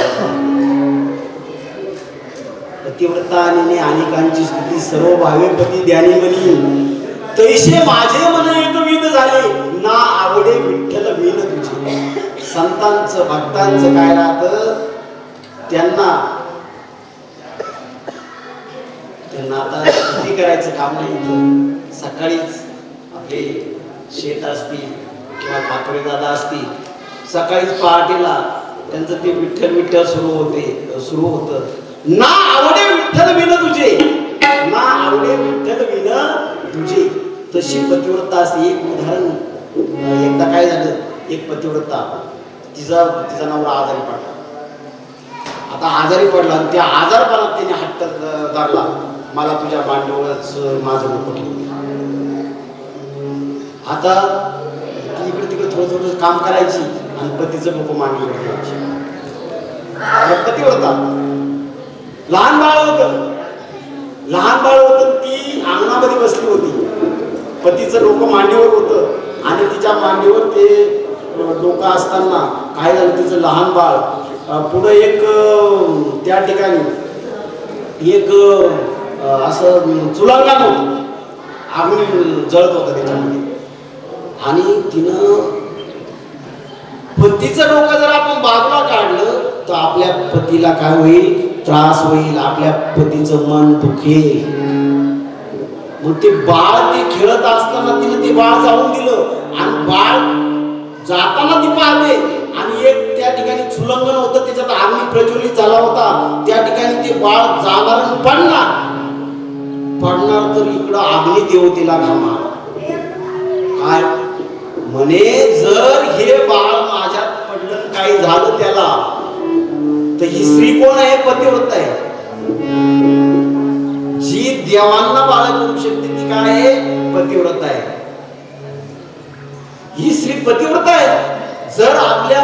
S3: पतिव्रता आणि अनेकांची स्तुती सर्व भावे पती ध्यानी म्हणी. तैसे माझे मन एकविध झाले ना आवडे विठ्ठल वीण तुझे. संतांचं भक्तांचं काय राहतं, त्यांना आता किती करायचं काम नाही. इथं सकाळीच आपले शेत असतील किंवा ठाकरे दादा असतील, सकाळीच पहाटेला त्यांचं ते विठ्ठल विठ्ठल सुरू होतं. ना आवडे विठ्ठल विन तुझे, ना आवडे विठ्ठल विन तुझे. तशी पतिव्रता असते. एक उदाहरण, एकदा काय झालं, एक पतिव्रता तिचा नवरा आजारी पडला. आता आजारी पडला, त्या आजारपणात त्याने हट्ट धरला, मला तुझ्या मांडीवरच माझं डोकं ठेवलं. आता ती इकडे तिकडे थोडं काम करायची आणि पतीचं डोकं मांडीवर ठेवायची. पतिव्रता. लहान बाळ होतं, ती अंगणामध्ये बसली होती. पतीचं डोकं मांडीवर होतं आणि तिच्या मांडीवर ते डोकं असताना काय झालं, तिचं लहान बाळ पुढं एक त्या ठिकाणी एक असं चुलांगाण होतं, अग्नी जळत होतं त्याच्यामध्ये. आणि तिनं पतीचं डोकं जर आपण बाजूला काढलं तर आपल्या पतीला काय होईल, त्रास होईल, आपल्या पतीचं मन दुखेल. मग ते बाळ ते खेळत असताना तिने ते बाळ जाऊन दिलं आणि बाळ जाताना ती पाहते आणि एक त्या ठिकाणी चुलंगण होतं, त्याच्यात अग्नी प्रज्वलित झाला होता. त्या ठिकाणी ते बाळ जाणार आणि पडणार तर इकडं अग्नी देवतेला घामा. काय म्हणे, जर हे बाळ माझ्यात पडलं, काही झालं त्याला, तर ही स्त्री कोण आहे? पतिव्रता आहे. जी देवांना बाळ करू शकते ती काय आहे? पतिव्रता आहे. ही स्त्री पतिव्रता आहे. जर आपल्या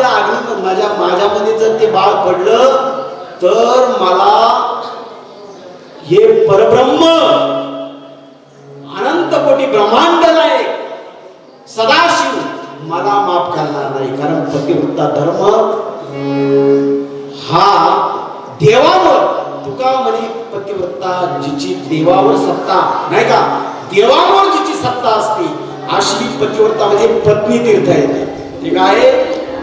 S3: अग्नी माझ्यामध्ये जर ते बाळ पडलं तर मला हे परब्रह्म अनंत कोटी ब्रह्मांड नाही, सदाशिव मला माफ करणार नाही. कारण पतिव्रता धर्म हा देवावर, तुका म्हणे पतिव्रता जिची देवावर सत्ता नाही का, देवावर जिची सत्ता असते अशी पतिव्रता म्हणजे पत्नी तीर्थ आहे. ठीक आहे,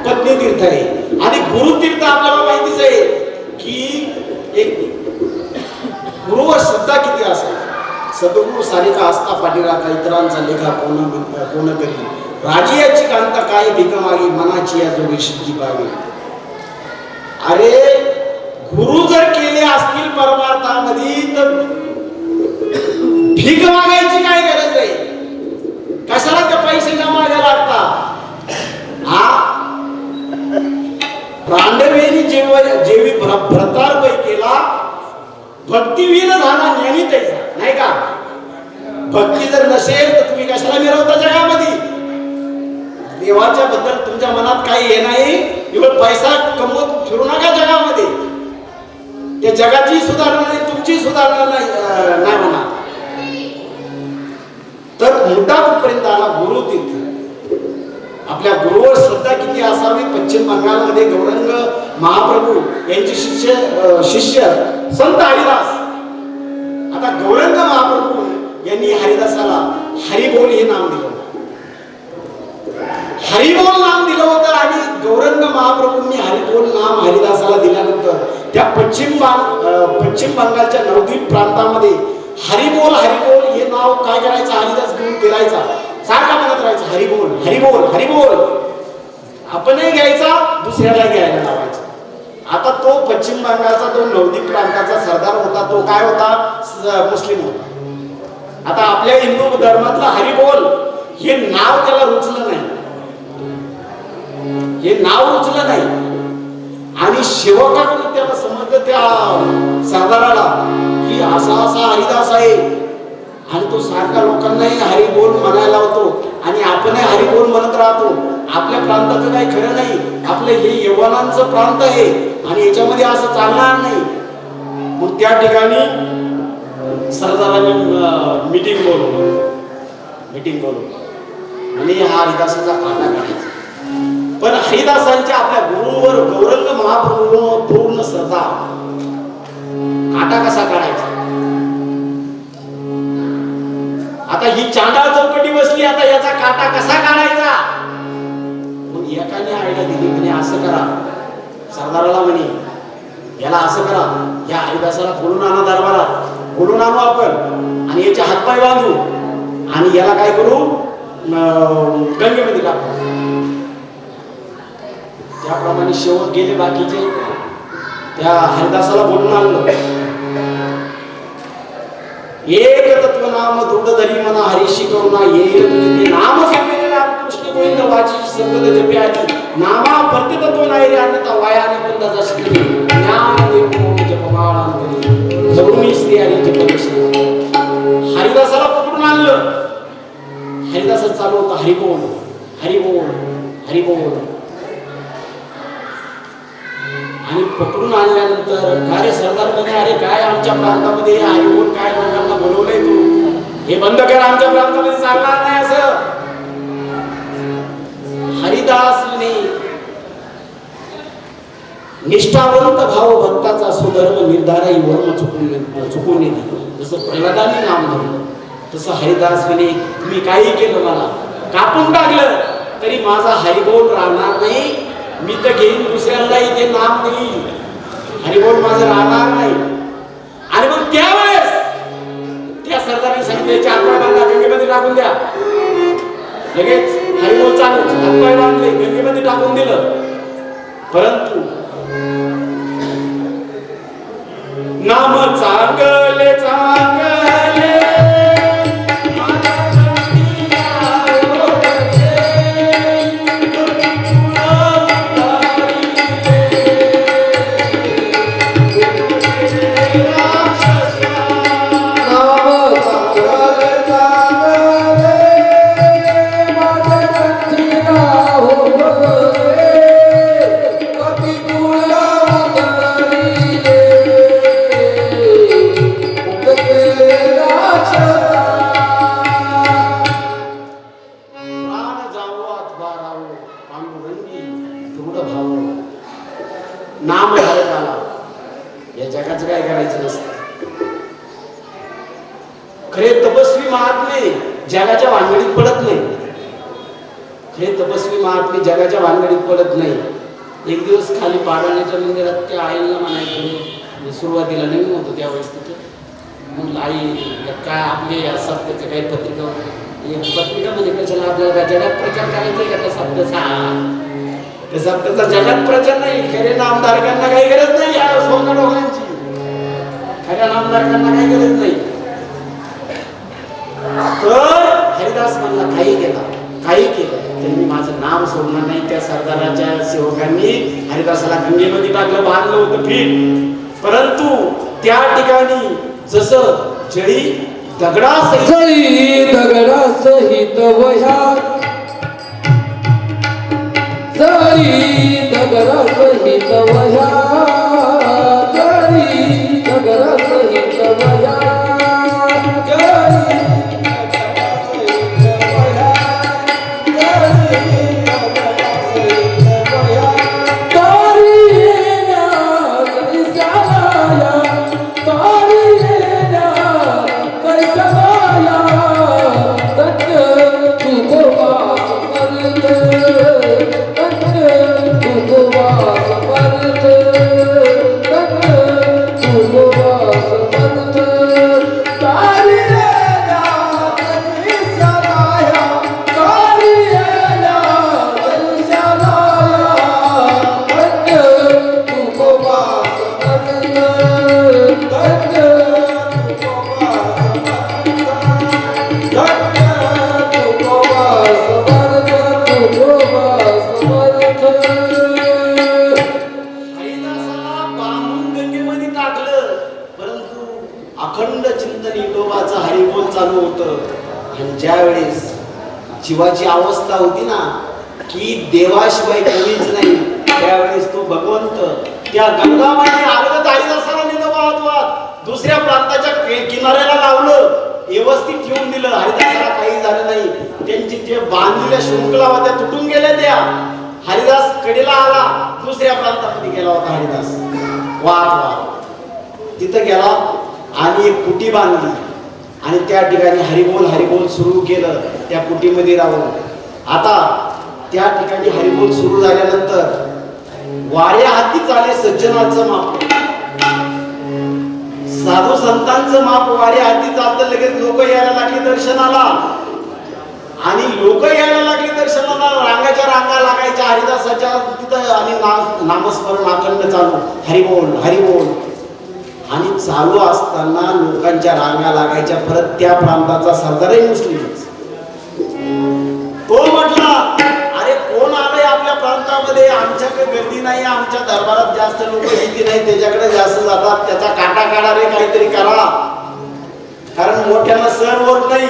S3: पत्नी तीर्थ आहे. आणि गुरु तीर्थ आपल्याला माहितीच आहे की एक गुरुवर श्रद्धा किती असते. सद्गुरु सारिका असता पाठीराखा, इतरांचा लेखा कोण करी, राजियाची कांता काय भीक मागी, मनाची या जोडी सिद्धी पावी. अरे गुरु जर केले असतील परमार्थामध्ये तर भीक मागायची काय गरज आहे? कशाला त्या पैशाच्या मागे लागतात? प्रांडवेनी जेवी भ्रतार्पय केला, भक्तिवीन झाला ज्ञानी त्याचा नाही का. भक्ती जर नसेल तर तुम्ही कशाला मिरवता जगामध्ये? देवाच्या बद्दल तुमच्या मनात काही हे नाही, एवढं पैसा कमवत फिरू नका जगामध्ये. त्या जगाची सुधारणा नाही, तुमची सुधारणा नाही म्हणा. तर मुद्दा कुठपर्यंत आला? गुरु तीर्थ. आपल्या गुरुवर श्रद्धा किती असावी. पश्चिम बंगालमध्ये गौरंग महाप्रभू यांचे शिष्य संत हरिदास. आता गौरंग महाप्रभू यांनी हरिदासाला हरिबोल हे नाम दिलं. हरिबोल नाम दिलं होतं आणि गौरंग महाप्रभूंनी हरिबोल नाम हरिदासाला दिल्यानंतर त्या पश्चिम बंगालच्या नवद्वीप प्रांतामध्ये हरिबोल हे नाव काय करायचं, हरिदास घेऊन फिरायचा, सारखा म्हणत राहायचं हरिबोल हरिबोल हरिबोल. आपणही घ्यायचा, दुसऱ्याला घ्यायला लावायचा. आता तो पश्चिम बंगालचा तो नवद्वीप प्रांताचा सरदार होता, तो काय होता? मुस्लिम होता. आता आपल्या हिंदू धर्मातला हरिबोल हे नाव त्याला रुचलं नाही, हे नाव रुचलं नाही. आणि सेवकाकडून त्याला समजलं त्या सरदाराला की असा हरिदास आहे आणि तो सारखा लोकांनाही हरिबोल म्हणायला लावतो आणि आपणही हरिबोल म्हणत राहतो. आपल्या प्रांताचं काही खरं नाही, आपलं हे यवनांचं प्रांत आहे आणि याच्यामध्ये असं चालणार नाही. मग त्या ठिकाणी सरदाराने मीटिंग बोलवलं आणि हा हरिदासाचा काटा काढायचा. पण हरिदासांच्या आपल्या गुरुवर गौरंग महाप्रभू पूर्ण श्रद्धा. काटा कसा काढायचा? आता ही चांडाळ चौकटी बसली, आता याचा काटा कसा काढायचा? मग एकाने आयडिया दिली म्हणे असं करा, सरदाराला म्हणे याला असं करा, या हरिदासाला बोलून आणा दरबारात, बोलून आणू आपण आणि याचे हातपाय बांधू आणि याला काय करू गंगेमध्ये टाकू. त्याप्रमाणे शेवट गेले बाकीचे, त्या हरिदासाला बोलून आणलं. एक तत्व नाम दृढ धरी मना हरिशी करुणा येईल तुझे नाम सांगेले रामकृष्ण गोविंद वाची संगत जप्याची नामा प्रति तत्व नाही रे अन्यथा वायाने बंदाचा शिकली ज्ञान देव जपमाळांतरी जवळून श्री हरी जपदशी. हरिदासाला पकडून आणलं. हरिदास चालू होता हरिबोल हरिबोल हरिबोल. आणि पकडून आणल्यानंतर काय सरदार म्हणे अरे काय आमच्या प्रांतामध्ये हरिबोल काय लोकांना बोलवलंय तू, हे बंद कर, आमच्या प्रांतामध्ये चालणार नाही असं. हरिदास निष्ठावंत भाव भक्ताचा सुधर्म निर्धाराई वर्म चुकून येते. जसं प्रल्हादाने नाम धरलं तसं हरिदास तुम्ही काही केलं मला कापून टाकलं तरी माझा हरिबोल राहणार नाही. मी तर घेईन दुसऱ्याला इथे नाम देईल, हरिबोल माझं राहणार नाही. आणि मग त्यावेळेस त्या सरदाराने सांगितले चार पाय बांधा गंगेमध्ये टाकून द्या. लगेच हरिबोल चालू हातपाय बांधले गंगेमध्ये टाकून दिलं. परंतु नाम चांगले चांगले नाम धारकाला या जगाचं काय करायचं नसतं. खरे तपस्वी महात्मे जगाच्या भानगडीत पडत नाही. खरे तपस्वी महात्मे जगाच्या भानगडीत पडत नाही. एक दिवस खाली पाडण्याच्या मंदिरात त्या आईला म्हणायचं, मी सुरुवातीला नवीन होतो त्यावेळेस तिथे म्हणलं आई काय आपले सत्याचे काही पत्रिका पत्रिका म्हणजे कशाला आपल्याला जगात प्रचार करायचा का तसा तसा त्याचा जगात प्रचार नाही. खरे नामधारकांना काही गरज नाही या सोंगा लोकांची, खऱ्या नामधारकांना काही गरज नाही. तर हरिदास म्हणला काही केलं तरी मी माझं नाम सोडणार नाही. त्या सरदाराच्या सेवकांनी हरिदासाला गंगेमध्ये टाकलं, बांधलं होतं पीठ. परंतु त्या ठिकाणी जसं जळी दगडासहित वह्या
S1: जळी दगडासहित वह्या जळी दगडासहित वह्या
S3: जीवाची अवस्था होती ना की देवाशिवाय कोणीच नाही, त्यावेळेस तो भगवंत त्या गंगामाई आलं हरिदासाला नेलं वाहत दुसऱ्या प्रांताच्या किनाऱ्याला लावलं, व्यवस्थित ठेवून दिलं. हरिदासाला काही झालं नाही. त्यांची जे बांधलेल्या शृंखला होत्या तुटून गेल्या. त्या हरिदास कडेला आला, दुसऱ्या प्रांतामध्ये गेला होता हरिदास वाहत तिथं गेला आणि एक कुटी बांधली आणि त्या ठिकाणी हरिबोल सुरू केलं त्या कुटीमध्ये राहून. आता त्या ठिकाणी हरिबोल सुरू झाल्यानंतर वाऱ्या हाती चाले सज्जनाचं माप, साधू संतांचं माप वाऱ्या हाती चालतं. लगेच लोक यायला लागली दर्शनाला, आणि लोक यायला लागली दर्शनाला. रांगाच्या रांगा लागायच्या हरिदासाच्या तिथं, आणि नामस्मरण अखंड चालू, हरिबोल हरिबोल. आणि चालू असताना लोकांच्या रांगा लागायच्या. परत त्या प्रांताचा सरदारही मुस्लिमच. तो म्हटला, अरे कोण आलंय आपल्या प्रांतामध्ये, आमच्याकडे गर्दी नाही, आमच्या दरबारात जास्त लोक येते नाही, त्याच्याकडे जास्त जातात, त्याचा काटा काढा रे, काहीतरी करा. कारण मोठ्यांना सर होत नाही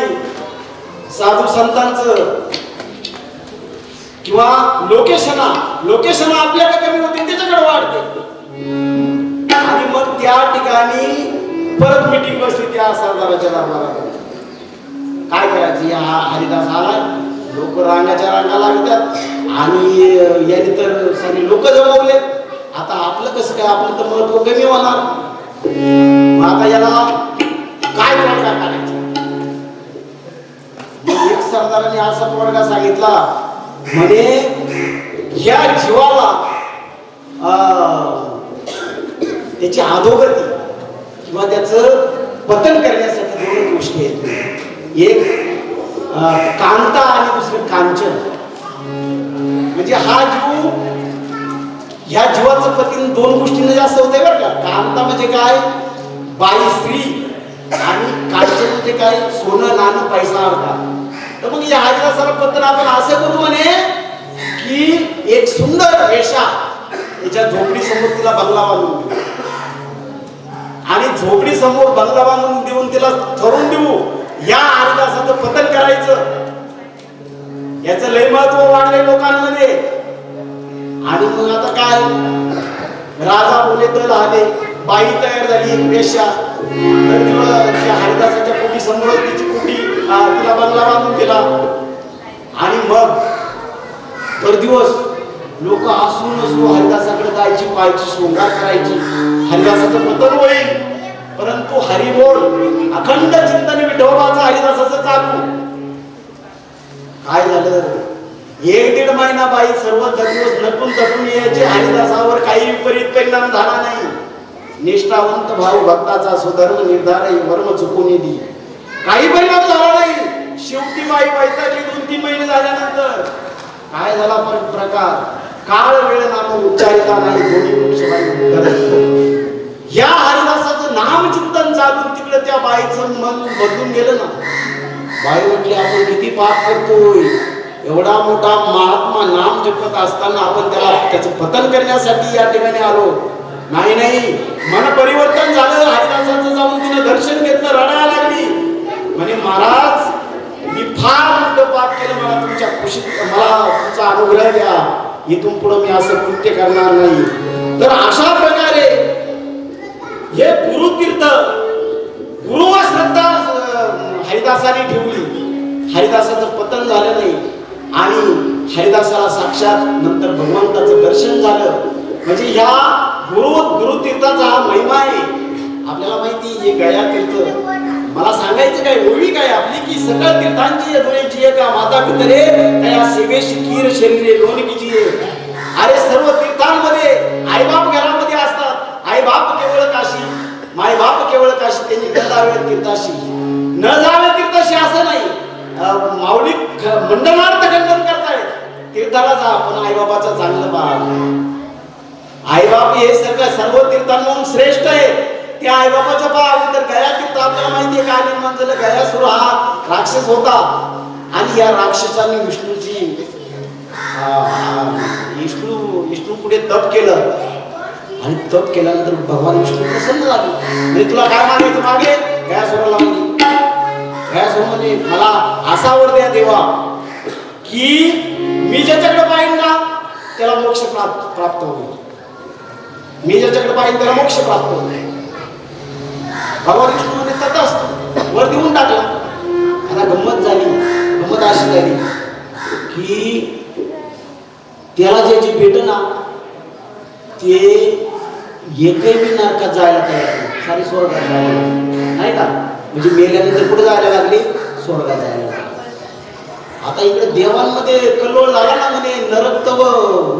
S3: साधू संतांचं, किंवा लोकेशन आपल्याकडे कमी होते, त्याच्याकडे वाढते. आणि मग त्या ठिकाणी परत मीटिंग बसली त्या सरदाराच्या दरबारात. काय करायची, हा हरिदास आलाय, लोक रांगाच्या रांगा लागतात, आणि याने तर सगळे लोक जमवले, आता आपलं कसं काय, आपलं तर महत्व कमी होणार. मग आता याला काय तोडगा काढायचा. एक सरदाराने असा तोडगा सांगितला, म्हणे ह्या जीवाला त्याची अधोगती किंवा त्याचं पतन करण्यासाठी दोन गोष्टी आहेत. एक कांता आणि दुसरं कांचन. म्हणजे हा जीव, ह्या जीवाचं पतन दोन गोष्टींना जास्त होते बरं का. कांता म्हणजे काय, बाई स्त्री, आणि कांचन म्हणजे काय, सोनं नाणं पैसा अर्धा. तर मग या हरिदासाला पतन आपण असं करू म्हणे की एक सुंदर वेशा त्याच्या झोपडी समोर तिला बंगला बांधून देऊ, आणि झोपडी समोर बंगला बांधून देऊन तिला ठरवून देऊ या हरिदासाचं पतन करायचं. याचं लय महत्व वाढलंय लोकांमध्ये. आणि मग आता काय, राजा बोले दल आले, बाई तयार झाली, एक वेश्या. तर हरिदासाच्या पोटी समोर तिची पोटी तिला बंगला बांधून दिला. आणि मग तर दिवस लोक असू हरिदासाकडे जायची, पायची, शृंगार करायची, हरिदासाचं पतन होईल. परंतु हरिबोल अखंड चिंतन विठोबाचं हरिदासाचं चालू. काय झालं, 1-1.5 महिना बाई सर्व दिवस नटून तटून यायचे. हरिदासावर काही विपरीत परिणाम झाला नाही. निष्ठावंत भाऊ भक्ताचा सुधर्म निर्धार वर्म चुकून येते, काही परिणाम झाला नाही. शेवटी बाई वैतागली. 2-3 महिने झाल्यानंतर काय झाला प्रकार, काळ वेळ नाम उच्चारिता नाही, या हरिदासाचं नाम चिंतन चालून तिकडे त्या बाईचं मन बदलून गेलं ना. बाई म्हटली, आपण किती पाप करतोय, एवढा मोठा महात्मा नाम जपत असताना आपण त्याचं पतन करण्यासाठी या ठिकाणी आलो. नाही नाही, मन परिवर्तन झालं. हरिदासाचं जाऊन तिने दर्शन घेतलं, रडायला लागली. म्हणे महाराज, मी फार मोठं पाप केलं, मला तुमच्या खुशीत, मला तुमचा अनुग्रह द्या, इथून पुढे मी असं कृत्य करणार नाही. तर अशा प्रकारे हे गुरुतीर्थ, गुरु श्रद्धा हरिदासाने ठेवली. हरिदासाचं पतन झालं नाही, आणि हरिदासाला साक्षात नंतर भगवंताचं दर्शन झालं. म्हणजे ह्या गुरुतीर्थाचा हा महिमा आहे. आपल्याला माहिती, हे गया तीर्थ, मला सांगायचं काय, ओळी काय आपली, की सकळ तीर्थांची दोन्हीची एक माता पितरे त्या सेवेशी कीर शरीरे लोणकीची. अरे सर्व तीर्थांमध्ये आईबाप घरामध्ये असतात. आईबाप केवळ काशी, मायबाप केवळ काशी, त्यांनी न जावे तीर्थाशी, न जावे तीर्थाशी असं नाही. माऊली मंडनार्थ खंडन करतायत. तीर्थाला जा, पण आईबापाचं चांगलं पाहा. आईबाप हे सर्व तीर्थांमधून श्रेष्ठ आहे. त्या आईबापाच्या पाहा. तर गया तीर्थ आपल्याला माहितीये काय निर्माण झालं. गयासुर हा राक्षस होता, आणि या राक्षसाने विष्णू पुढे तप केलं, आणि तप केल्यानंतर भगवान विष्णू प्रसन्न झाले. म्हणजे तुला काय मागायचं मागे, गयासुराला मागे. गयासुर म्हणजे मला असा वर द्या देवा, की मी ज्याच्याकडे पाहिजे ना त्याला मोक्ष प्राप्त होईल. मी ज्याच्याकडे पाहिजे त्याला मोक्ष प्राप्त होईल. भगवान विष्णू म्हणजे तथास्तु, वर देऊन टाकला. आता गंमत झाली. गंमत अशी झाली की त्याला जे भेट ना ते एकही बी नरकात जायला तयार नाही, सारी स्वर्गात जायला, नाही का. म्हणजे मेल्यानंतर कुठे जायला लागले, स्वर्गात जायला लागले. आता इकडे देवांमध्ये कल्लोळ झाला ना, म्हणे नरक तव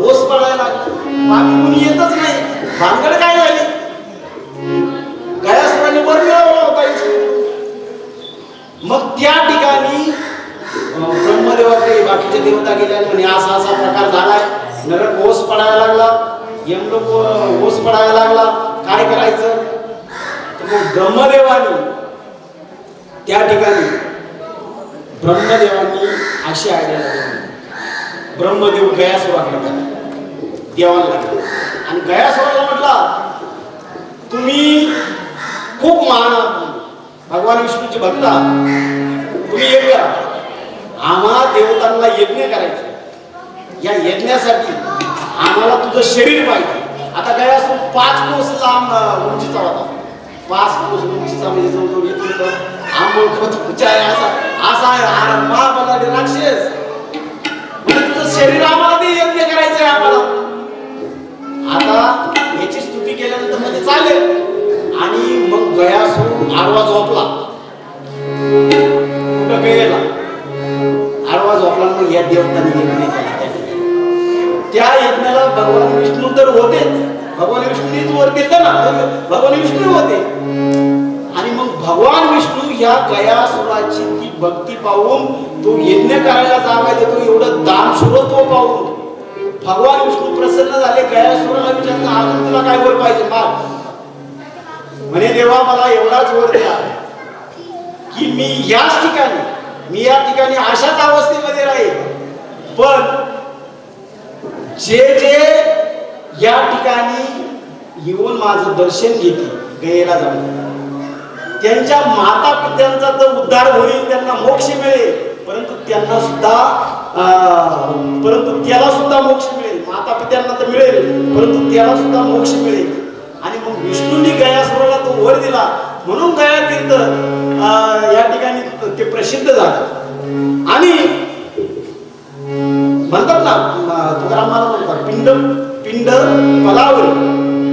S3: ओस पडायला लागला, आम्ही कुणी येतच नाही. भानगड काय झाली? गयासुराने वर मिळवला होता इथे. मग त्या ठिकाणी ब्रह्मदेवाकडे बाकीचे देवता गेले आणि म्हणे असा असा प्रकार झालाय, नरक ओस पडायला लागला, यमलोक ओस पडायला लागला, काय करायचं? तर मग ब्रह्मदेवानी त्या ठिकाणी अशी आयडिया लागली. ब्रह्मदेव गयासुराकडे देवाला आणि गयासुराला म्हटला, तुम्ही खूप महान आहात, भगवान विष्णूचे भक्त आहात, तुम्ही एक करा, आम्हा देवतांना यज्ञ करायचा, या यज्ञासाठी आम्हाला तुझं शरीर पाहिजे. आता गयासुर 5 कोस लांब उंचीचा होता, 5 कोस उंचीचा, म्हणजे जवळजवळ येतो असा महाबलाढ्य राक्षस, म्हणजे तुझं शरीर आम्हाला ते यज्ञ करायचंय आम्हाला. आता याची स्तुती केल्यानंतर मध्ये चालेल. आणि मग गयासुर आडवा झोपला, कुठं गेला, आडवा झोपला. मग या देवतांनी यज्ञ केला. त्या यज्ञाला भगवान विष्णू तर होतेच, भगवान विष्णूनीच वर दिलं ना, भगवान विष्णू होते. आणि मग भगवान विष्णू या गयासुराची ती भक्ती पाहून, तो यज्ञ करायला जागा देतो, एवढं दानशूरत्व पाहून भगवान विष्णू प्रसन्न झाले. गयासुराला विचारलं, अजून तुला काय वर पाहिजे माग? म्हणे देवा मला एवढाच वर द्या की मी याच ठिकाणी, मी या ठिकाणी अशाच अवस्थेमध्ये राहील, पण जे जे या ठिकाणी येऊन माझं दर्शन घेतील, गयेला जाऊन त्यांच्या माता पित्यांचा तर उद्धार होईल, त्यांना मोक्ष मिळेल, परंतु त्याला सुद्धा मोक्ष मिळेल. माता पित्यांना तर मिळेल, परंतु त्याला सुद्धा मोक्ष मिळेल. आणि मग विष्णूंनी गयासुराला तो वर दिला, म्हणून गया तीर्थ या ठिकाणी ते प्रसिद्ध झालं. आणि म्हणतात ना, तुकारामाला म्हणतात पिंड पदावरी,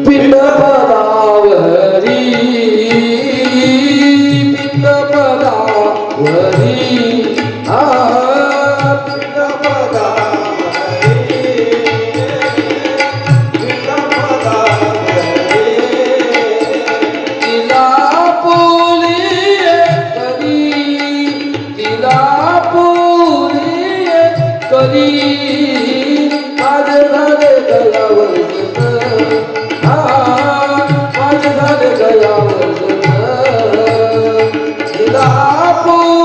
S1: पिंड पदावरी, पिंड पदावरी, पिंड पदावरी, पिंड पदावरी, तिला पुरी करी, तिला पुरी करी, माझे झाले गयावर माझे झाले गयावर तिला पुरी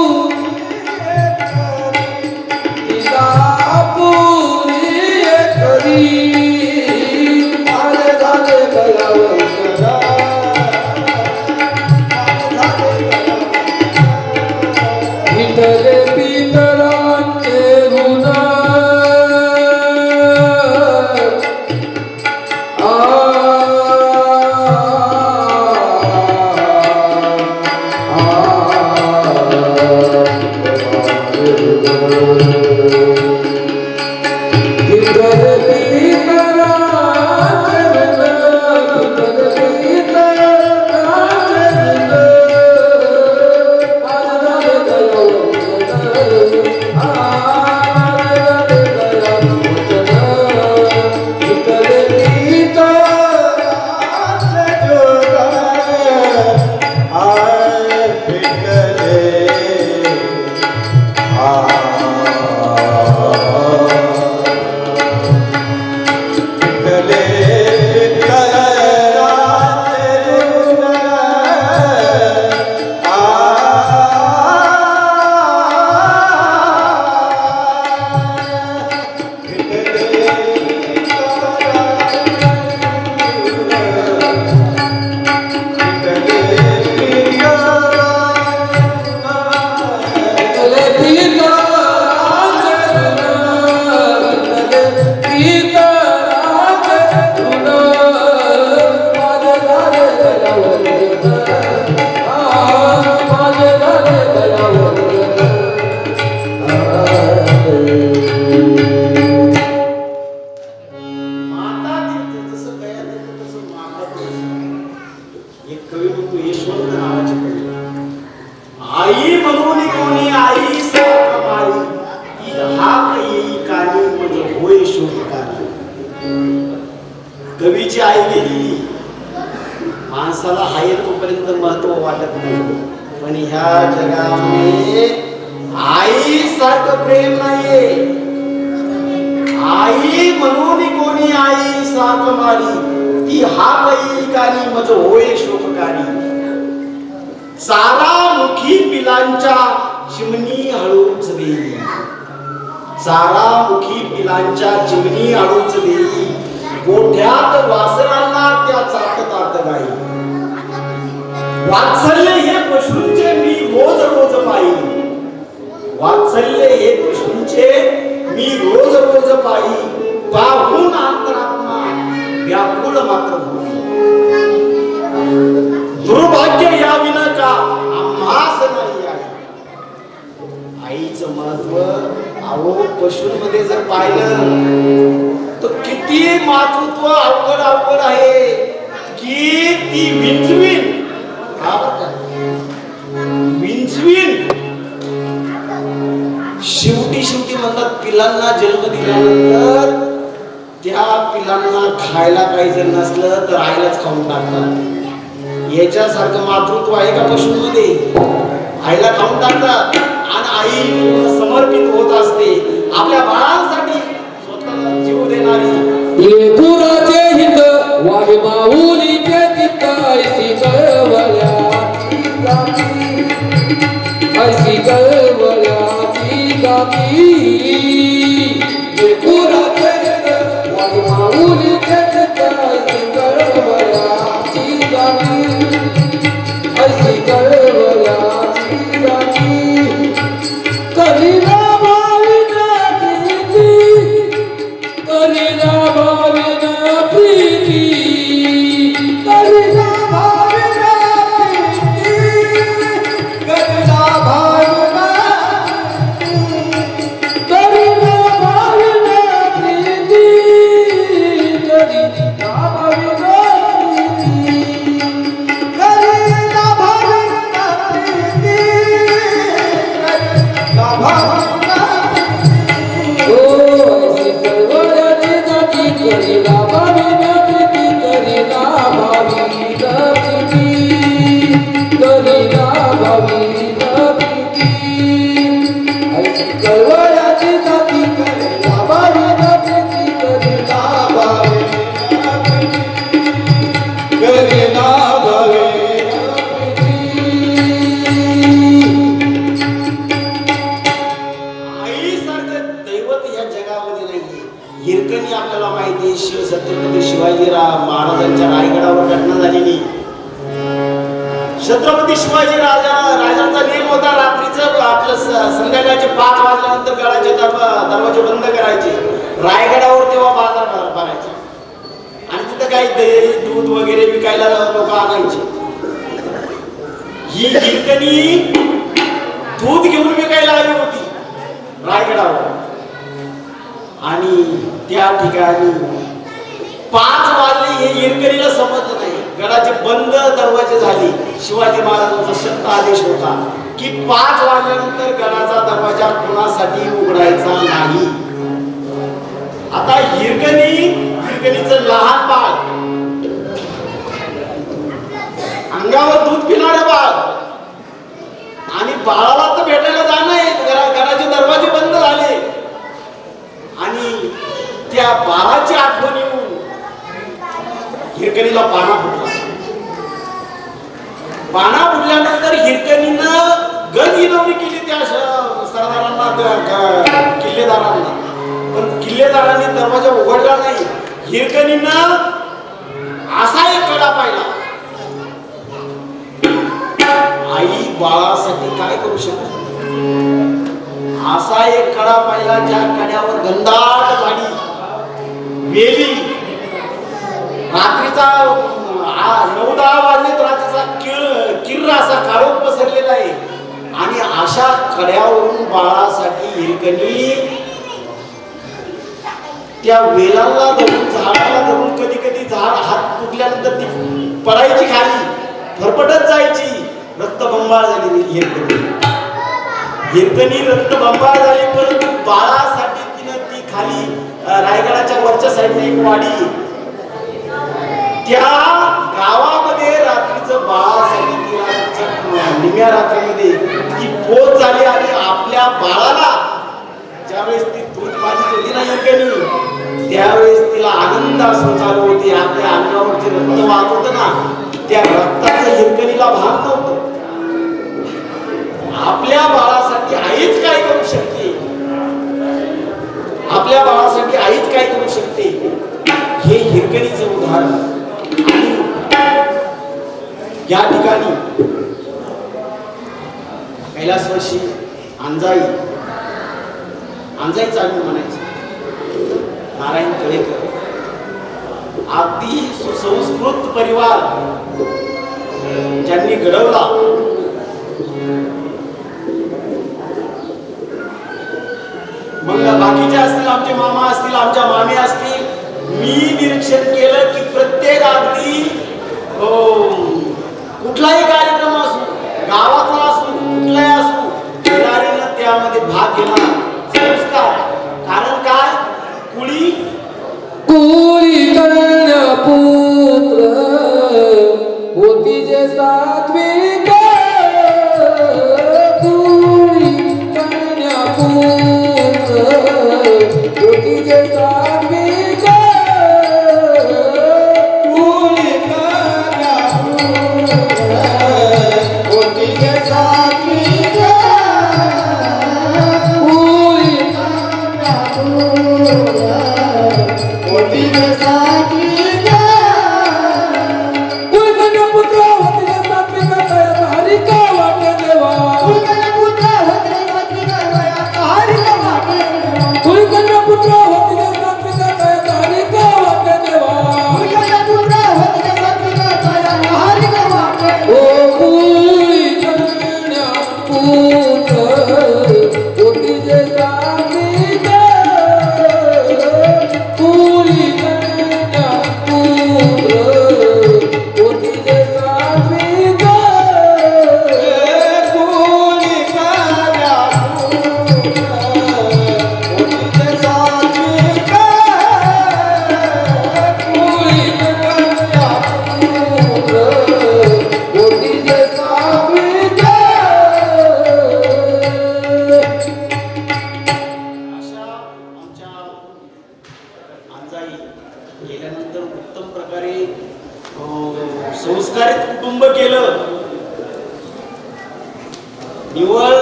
S1: करी, माझे झाले गयावर विठले पितरांचे ऋण
S3: ठिकाणी कवीची आई गेली. माणसाला हाय तोपर्यंत महत्व वाटत नाही, पण ह्या जगामध्ये आईसारखं प्रेम नाहीये. आई म्हणून कोणी आई साक मारी, ती हा बाई कानी मज होय शोककारी. चारा मुखी पिलांच्या चिमणी हळूच देई, चारा मुखी पिलांच्या चिमणी हळूच देई. गोठ्यात वासरांना त्या चाटतात गाई. वात्सल्य हे पशूंचे मी रोज रोज पाई, वात्सल्य हे पशूंचे मी रोज रोज पाई. पाहून अंतरात्मा व्याकुळ मात्र होई. दुर्भाग्य या विना का आम्हास नाही आई. आईचं महत्व अहो पशूंमध्ये जर पाहिलं तर किती मातृत्व अवघड आहे की ती विंचवीन शेवटी म्हणतात पिलांना जन्म दिल्यानंतर त्या पिलांना खायला काही जर नसलं तर आईलाच खाऊन टाकतात. याच्यासारखं मातृत्व आहे का पशूंमध्ये? आईला खाऊन टाकतात आणि आई समर्पित होत असते आपल्या बाळांसाठी, स्वतःला जीव देणारी.
S1: लेकराचे हित वाहे माऊलीचे चित्त ऐसी कळवळ्याची गाती. लेकराचे हित वाहे माऊलीचे चित्त ऐसी कळवळ्याची गाती, ऐसी कळवळ्याची गाती. करीना भाविना प्रीती, करीना भाविना प्रीती, करीना भाविना प्रीती, करीना भाविना प्रीती, करीना भाविना प्रीती, करीना भाविना प्रीती, करीना भाविना प्रीती, करीना भाविना. करीना भाविना प्रीती, करीना भाविना प्रीती, करीना भाविना प्रीती. ऐसी कळवळ्याची जाती करीना भाविना प्रीती, करीना भाविना प्रीती, करीना भाविना प्रीती.
S3: आईसारखं दैवत या जगामध्ये नाहीये. हिरकणी आपल्याला माहिती आहे, छत्रपती शिवाजी महाराजांच्या रायगडावर घटना झालेली. छत्रपती शिवाजी राजांचा नेम होता रात्रीचं आपलं संध्याकाळचे 5 वाजल्यानंतर गडाचे दरवाजे बंद करायचे. रायगडावर तेव्हा बाजार भरायचे आणि तिथं काही दही दूध वगैरे विकायला लोक आणायचे. ही हिरकणी दूध घेऊन विकायला आली होती रायगडावर आणि त्या ठिकाणी 5 वाजले हे हिरकणीला समजलं नाही. गडाचे बंद दरवाजे झाले. शिवाजी महाराजांचा सत्ता आदेश होता की 5 वाजल्यानंतर गडाचा दरवाजा कोणासाठी उघडायचा नाही. आता हिरकणीचं लहान बाळ, अंगावर दूध पिणारं बाळ आणि बाळाला तर भेटायला जाणं आहे. गडाचे दरवाजे बंद झाले आणि त्या बाळाची आठवण येऊन हिरकणीला पाना फुटला. पाना फुटल्यानंतर हिरकणीनं गनगिनवणी केली त्या सरदारांना, किल्लेदारांना. पण किल्लेदारांनी दरवाजा उघडला नाही. हिरकणीनं असा एक कडा पाहिला. आई बाळासाठी काय करू शकते? असा एक कडा पाहिला ज्या कड्यावर घनदाट झाडी वेली. रात्रीचा 9-10 वाजले तर रात्रीचा किर्र असा काळोख पसरलेला आहे आणि अशा कड्यावरून बाळासाठी हिरकणी त्या वेलाला धरून, झाडाला धरून, कधी कधी झाड हात तुटल्यानंतर ती पडायची खाली, फरफटत जायची. रक्तबंबाळ झालेली हिरकणी रक्तबंबाळ झाली, परंतु बाळासाठी तिनं ती खाली रायगडाच्या वरच्या साईडने एक वाडी आहे. त्या गावामध्ये रात्रीचं बाळासाठी निम्या रात्रीमध्ये ती पोच झाली आणि आपल्या बाळाला ज्यावेळेस ती दूध पाजत होती ना योग्याने, त्यावेळेस तिला आनंद असं चालू होती. आपल्या अंगावर जे रक्त वाहत होतं ना, त्या रक्ताचं हिरकणीला भाग नव्हतं. आपल्या बाळासाठी आईच काय करू शकते, आपल्या बाळासाठी आईच काय करू शकते, हे हिरकणीचं उदाहरण. या ठिकाणी कैलासवासी अंजाई चालू म्हणायचे नारायण कळेकर, अगदी सुसंस्कृत परिवार ज्यांनी घडवला. मग बाकीचे असतील, आमचे मामा असतील, आमच्या मामी असतील, मी निरीक्षण केलं की प्रत्येक अगदी कुठलाही कार्यक्रम असो, गावातला असो, कुठलाही असो, तयारीनं त्यामध्ये भाग घेणार संस्कार. कारण काय, कुळी
S1: कन्या पुत्र होती जे सात्विक, कुळी कन्या पुत्र होती जे सात्विक, कुळी कन्या पुत्र होती जे सात्विक, कुळी कन्या पुत्र होती जे सात्विक, कुळी कन्या पुत्र होती जे सात्विक, तयाचा हरिका वाटे देवा, कुळी कन्या पुत्र होती जे सात्विक, तयाचा हरिका वाटे देवा, कुळी कन्या पुत्र होती जे सात्विक, तयाचा हरिका वाटे देवा, कुळी कन्या पुत्र होती जे सात्विक, तयाचा हरिका वाटे देवा. ओ कुळी कन्या पुत्र होती जे सात्विक, कुळी कन्या पुत्र होती जे सात्विक, कुळी कन्या पुत्र होती जे सात्विक, कुळी कन्या पुत्र होती जे सात्विक.
S3: अशा आमच्या अंजाई गेल्यानंतर उत्तम प्रकारे संस्कारित कुटुंब केलं. निवळ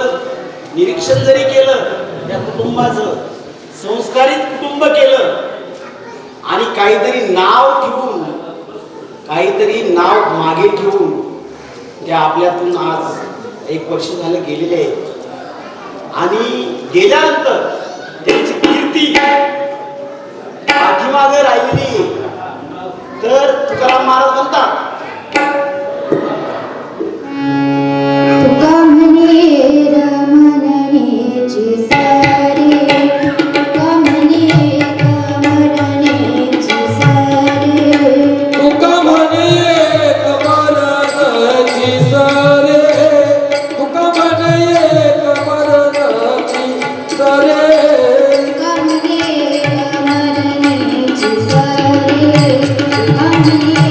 S3: निरीक्षण जरी केलं त्या कुटुंबाचं, संस्कारित कुटुंब केलं आणि काहीतरी नाव ठेवून, काहीतरी नाव मागे ठेवून त्या आपल्यातून आज 1 वर्ष झालं गेलेले आहेत. आणि गेल्यानंतर त्यांची कीर्ती पाठीमागे राहिलेली. तर तुकाराम महाराज म्हणतात,
S2: तुका म्हणे रमणीची सारी, तुका म्हणे कमळणीची सारी,
S1: तुका म्हणे कमळाची सरे, तुका म्हणे कमळाची सरे,
S2: तुका म्हणे कमळणीची सारी, तुका म्हणे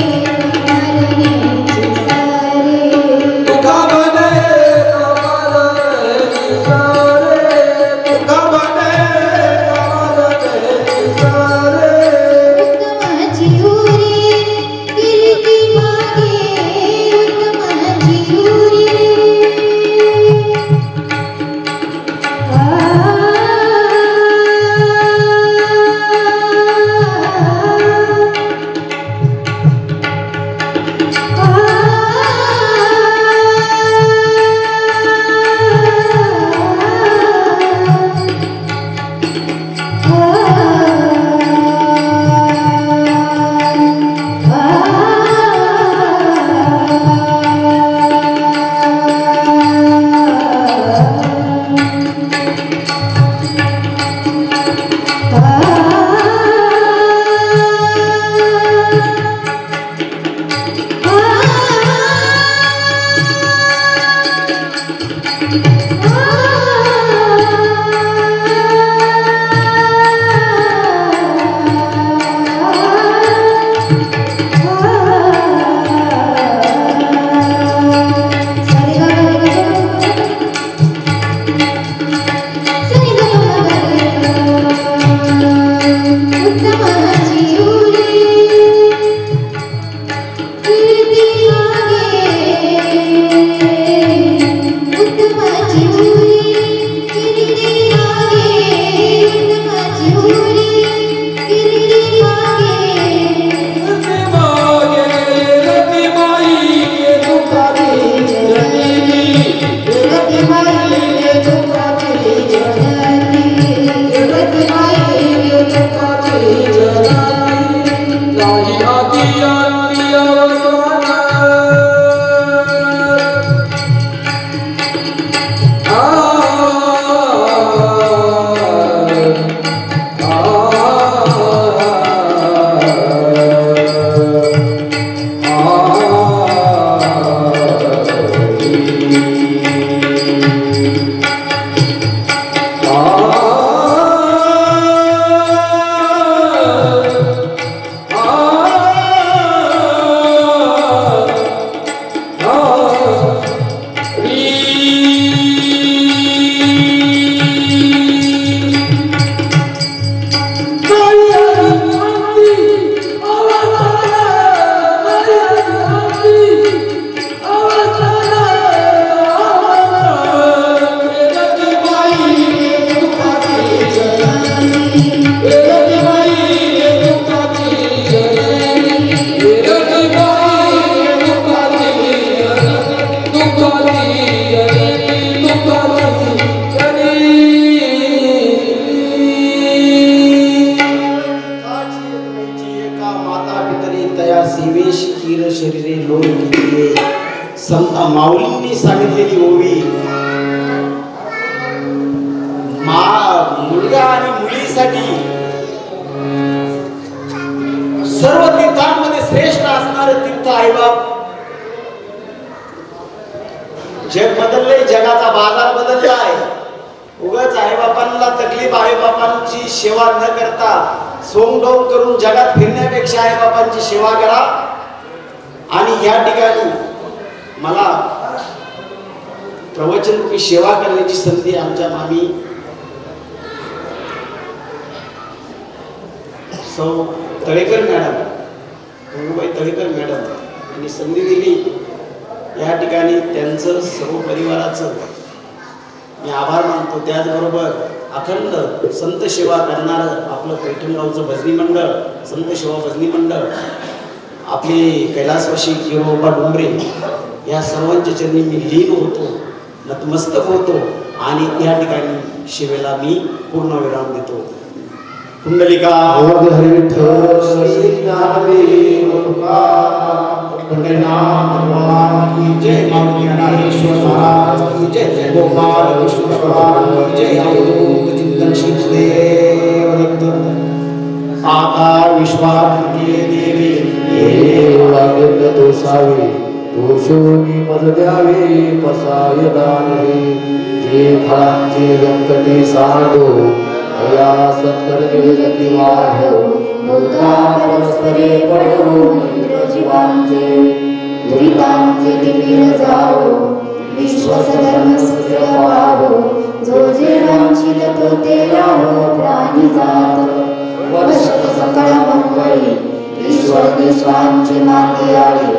S1: नाही आदी अंती अवसान
S3: शरीरे लोक किती संत माऊलींनी सांगितलेली ओवी मुलगा आणि मुलीसाठी सर्व तीर्थांमध्ये श्रेष्ठ असणारे तीर्थ आईबाप. जग बदलले, जगाचा बाजार बदललाय. उगाच आईबापांना तकलीफ, आईबापांची सेवा न करता सोंगडोंग करून जगात फिरण्यापेक्षा आईबापांची सेवा करा. आणि या ठिकाणी मला प्रवचनरूपी सेवा करण्याची संधी आमच्या मामी सौ तळेकर मॅडम, गंगूबाई तळेकर मॅडम यांनी संधी दिली. या ठिकाणी त्यांचं सर्व परिवाराचं मी आभार मानतो. त्याचबरोबर अखंड संत सेवा करणारं आपलं पैठणगावचं भजनी मंडळ, संत सेवा भजनी मंडळ, आपले कैलासवासी गिरोबा डोंबरे, या सर्वांच्या चरणी मी लीन होतो, नतमस्तक होतो आणि या ठिकाणी सेवेला मी पूर्ण विराम देतो. कुंडलिका
S4: हरी विठ्ठल श्री ज्ञानदेव पंढरीनाथ भगवान की जय. माऊली ज्ञानेश्वर महाराज की जय. जय गोपाल कृष्ण भगवान की जय. अवधूत चिंतन शिवदेव दत्त.
S3: आता विश्वात्मके देवी
S4: वाग्य दोषावे दोषोनी मज द्यावे पसाय दानवे. जे फळांचे व्यंकटे सांडो या सत्कर्मे जती वाढो. मुद्दा परस्परे पडो इंद्रजीवांचे दुरितांचे दिवीर जावो. विश्वसधर्म सूत्र पावो. जो जे वांछित तो ते लावो. प्राणी जात वर्षत सकळ मंगळी. ईश्वर देशांची माते आली.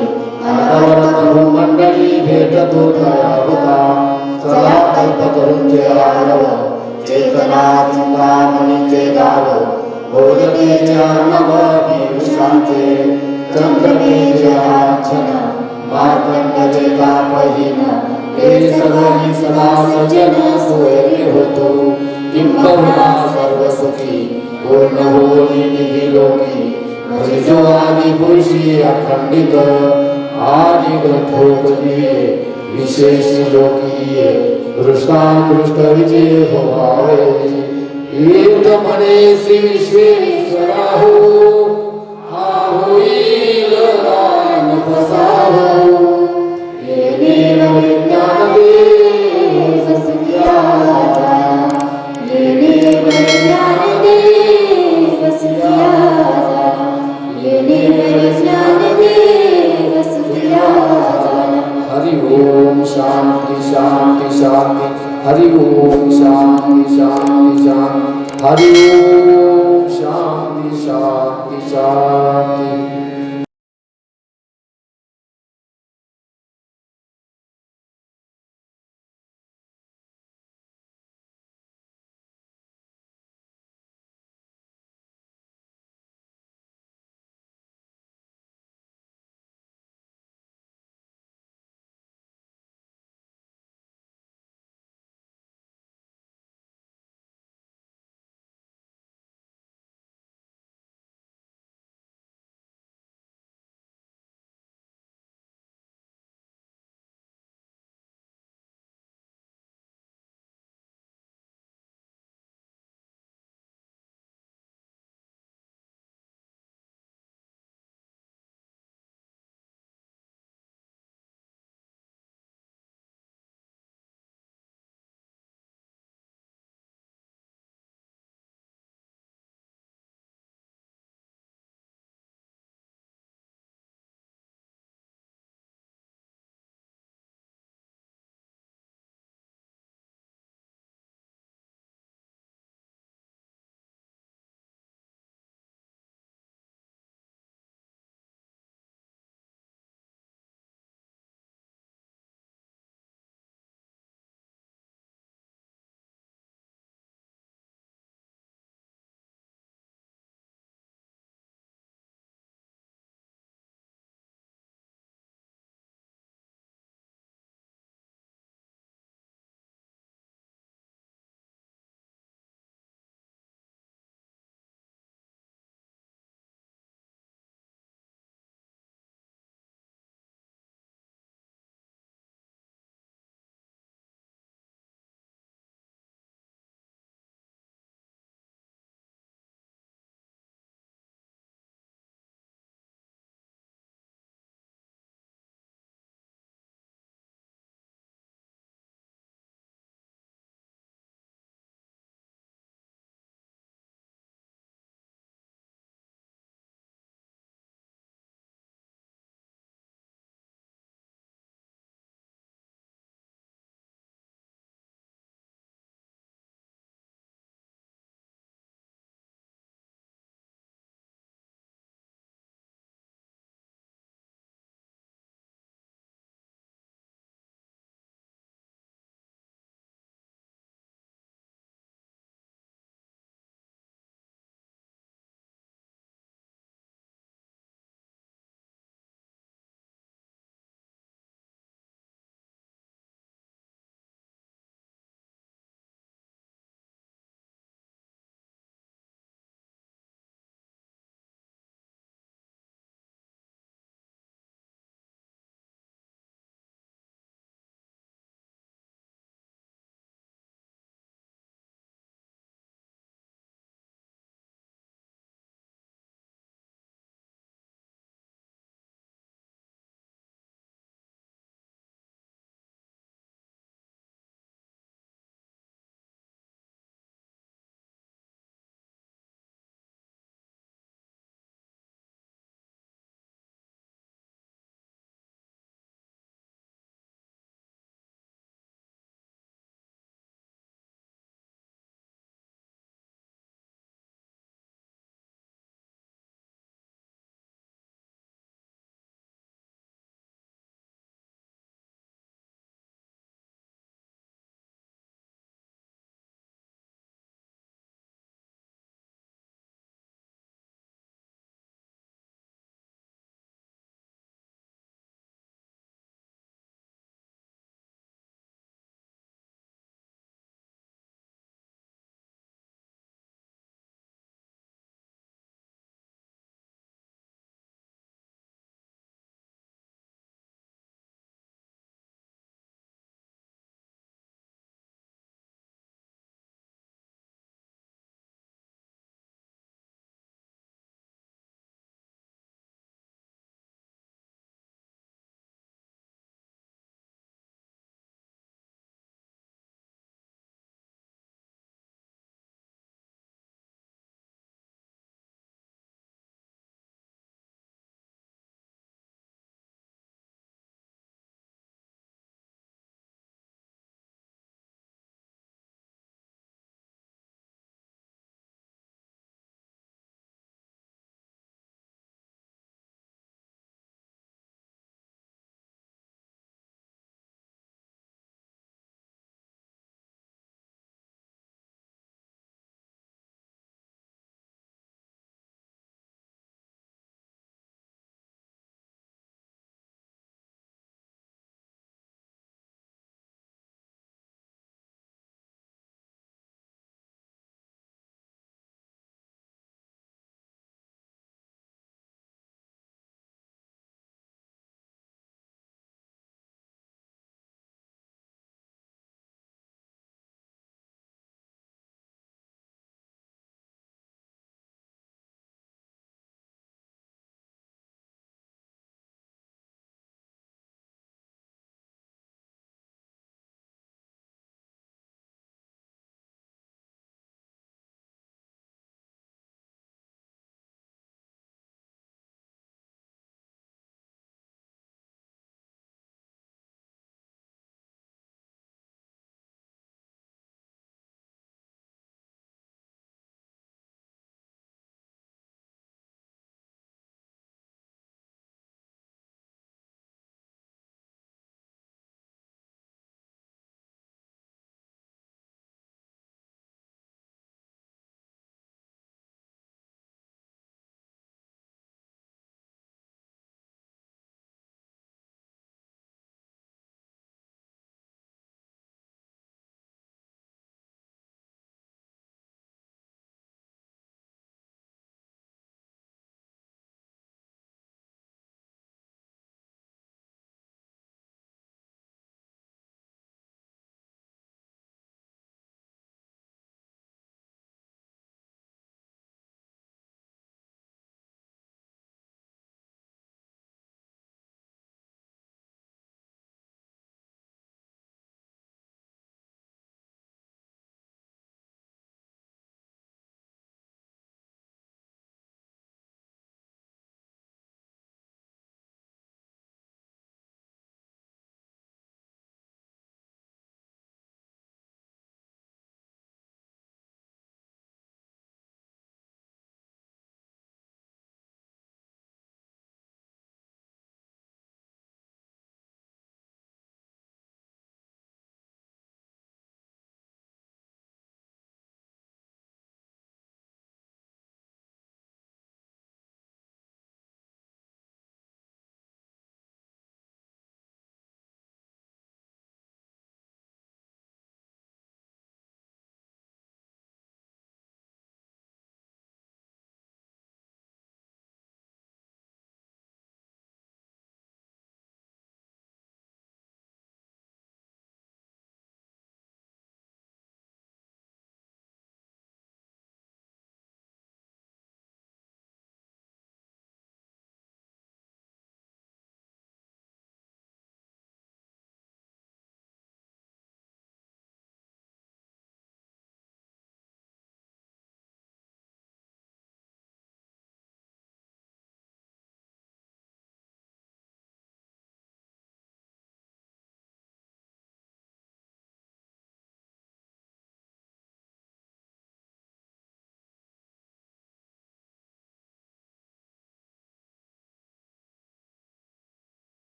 S4: अनवरत भूमंडळी भेटतो ठरावता. चला कल्प करून जे आरव. चेतना चिंतामणीचे गाव. बोधतेच्या नव पीयूषांचे. चंद्रमेचे आच्छन मार्कंडचे तापहीन. हे सगळी सदा सज्जन सोयरे होतो. किंबहुना सर्व सुखी पूर्ण होई निधी लोकी. म्हणजे जो आदि पुरुषी अखंडित आणि ग्रंथोपदीय विशेष लोकीय दृष्टांदृष्ट विजय भवावे. एक म्हणे श्री विश्वेश्वरा हो. हा होईल दान पसावो. येणे विज्ञान देव सत्या. येणे विज्ञान देव सत्या. येणे विज्ञान देव सत्या. हरि ओम शांति शांति शांति. हरि ओम शांति शांति शांति. हरि ओम शांति शांति शांति.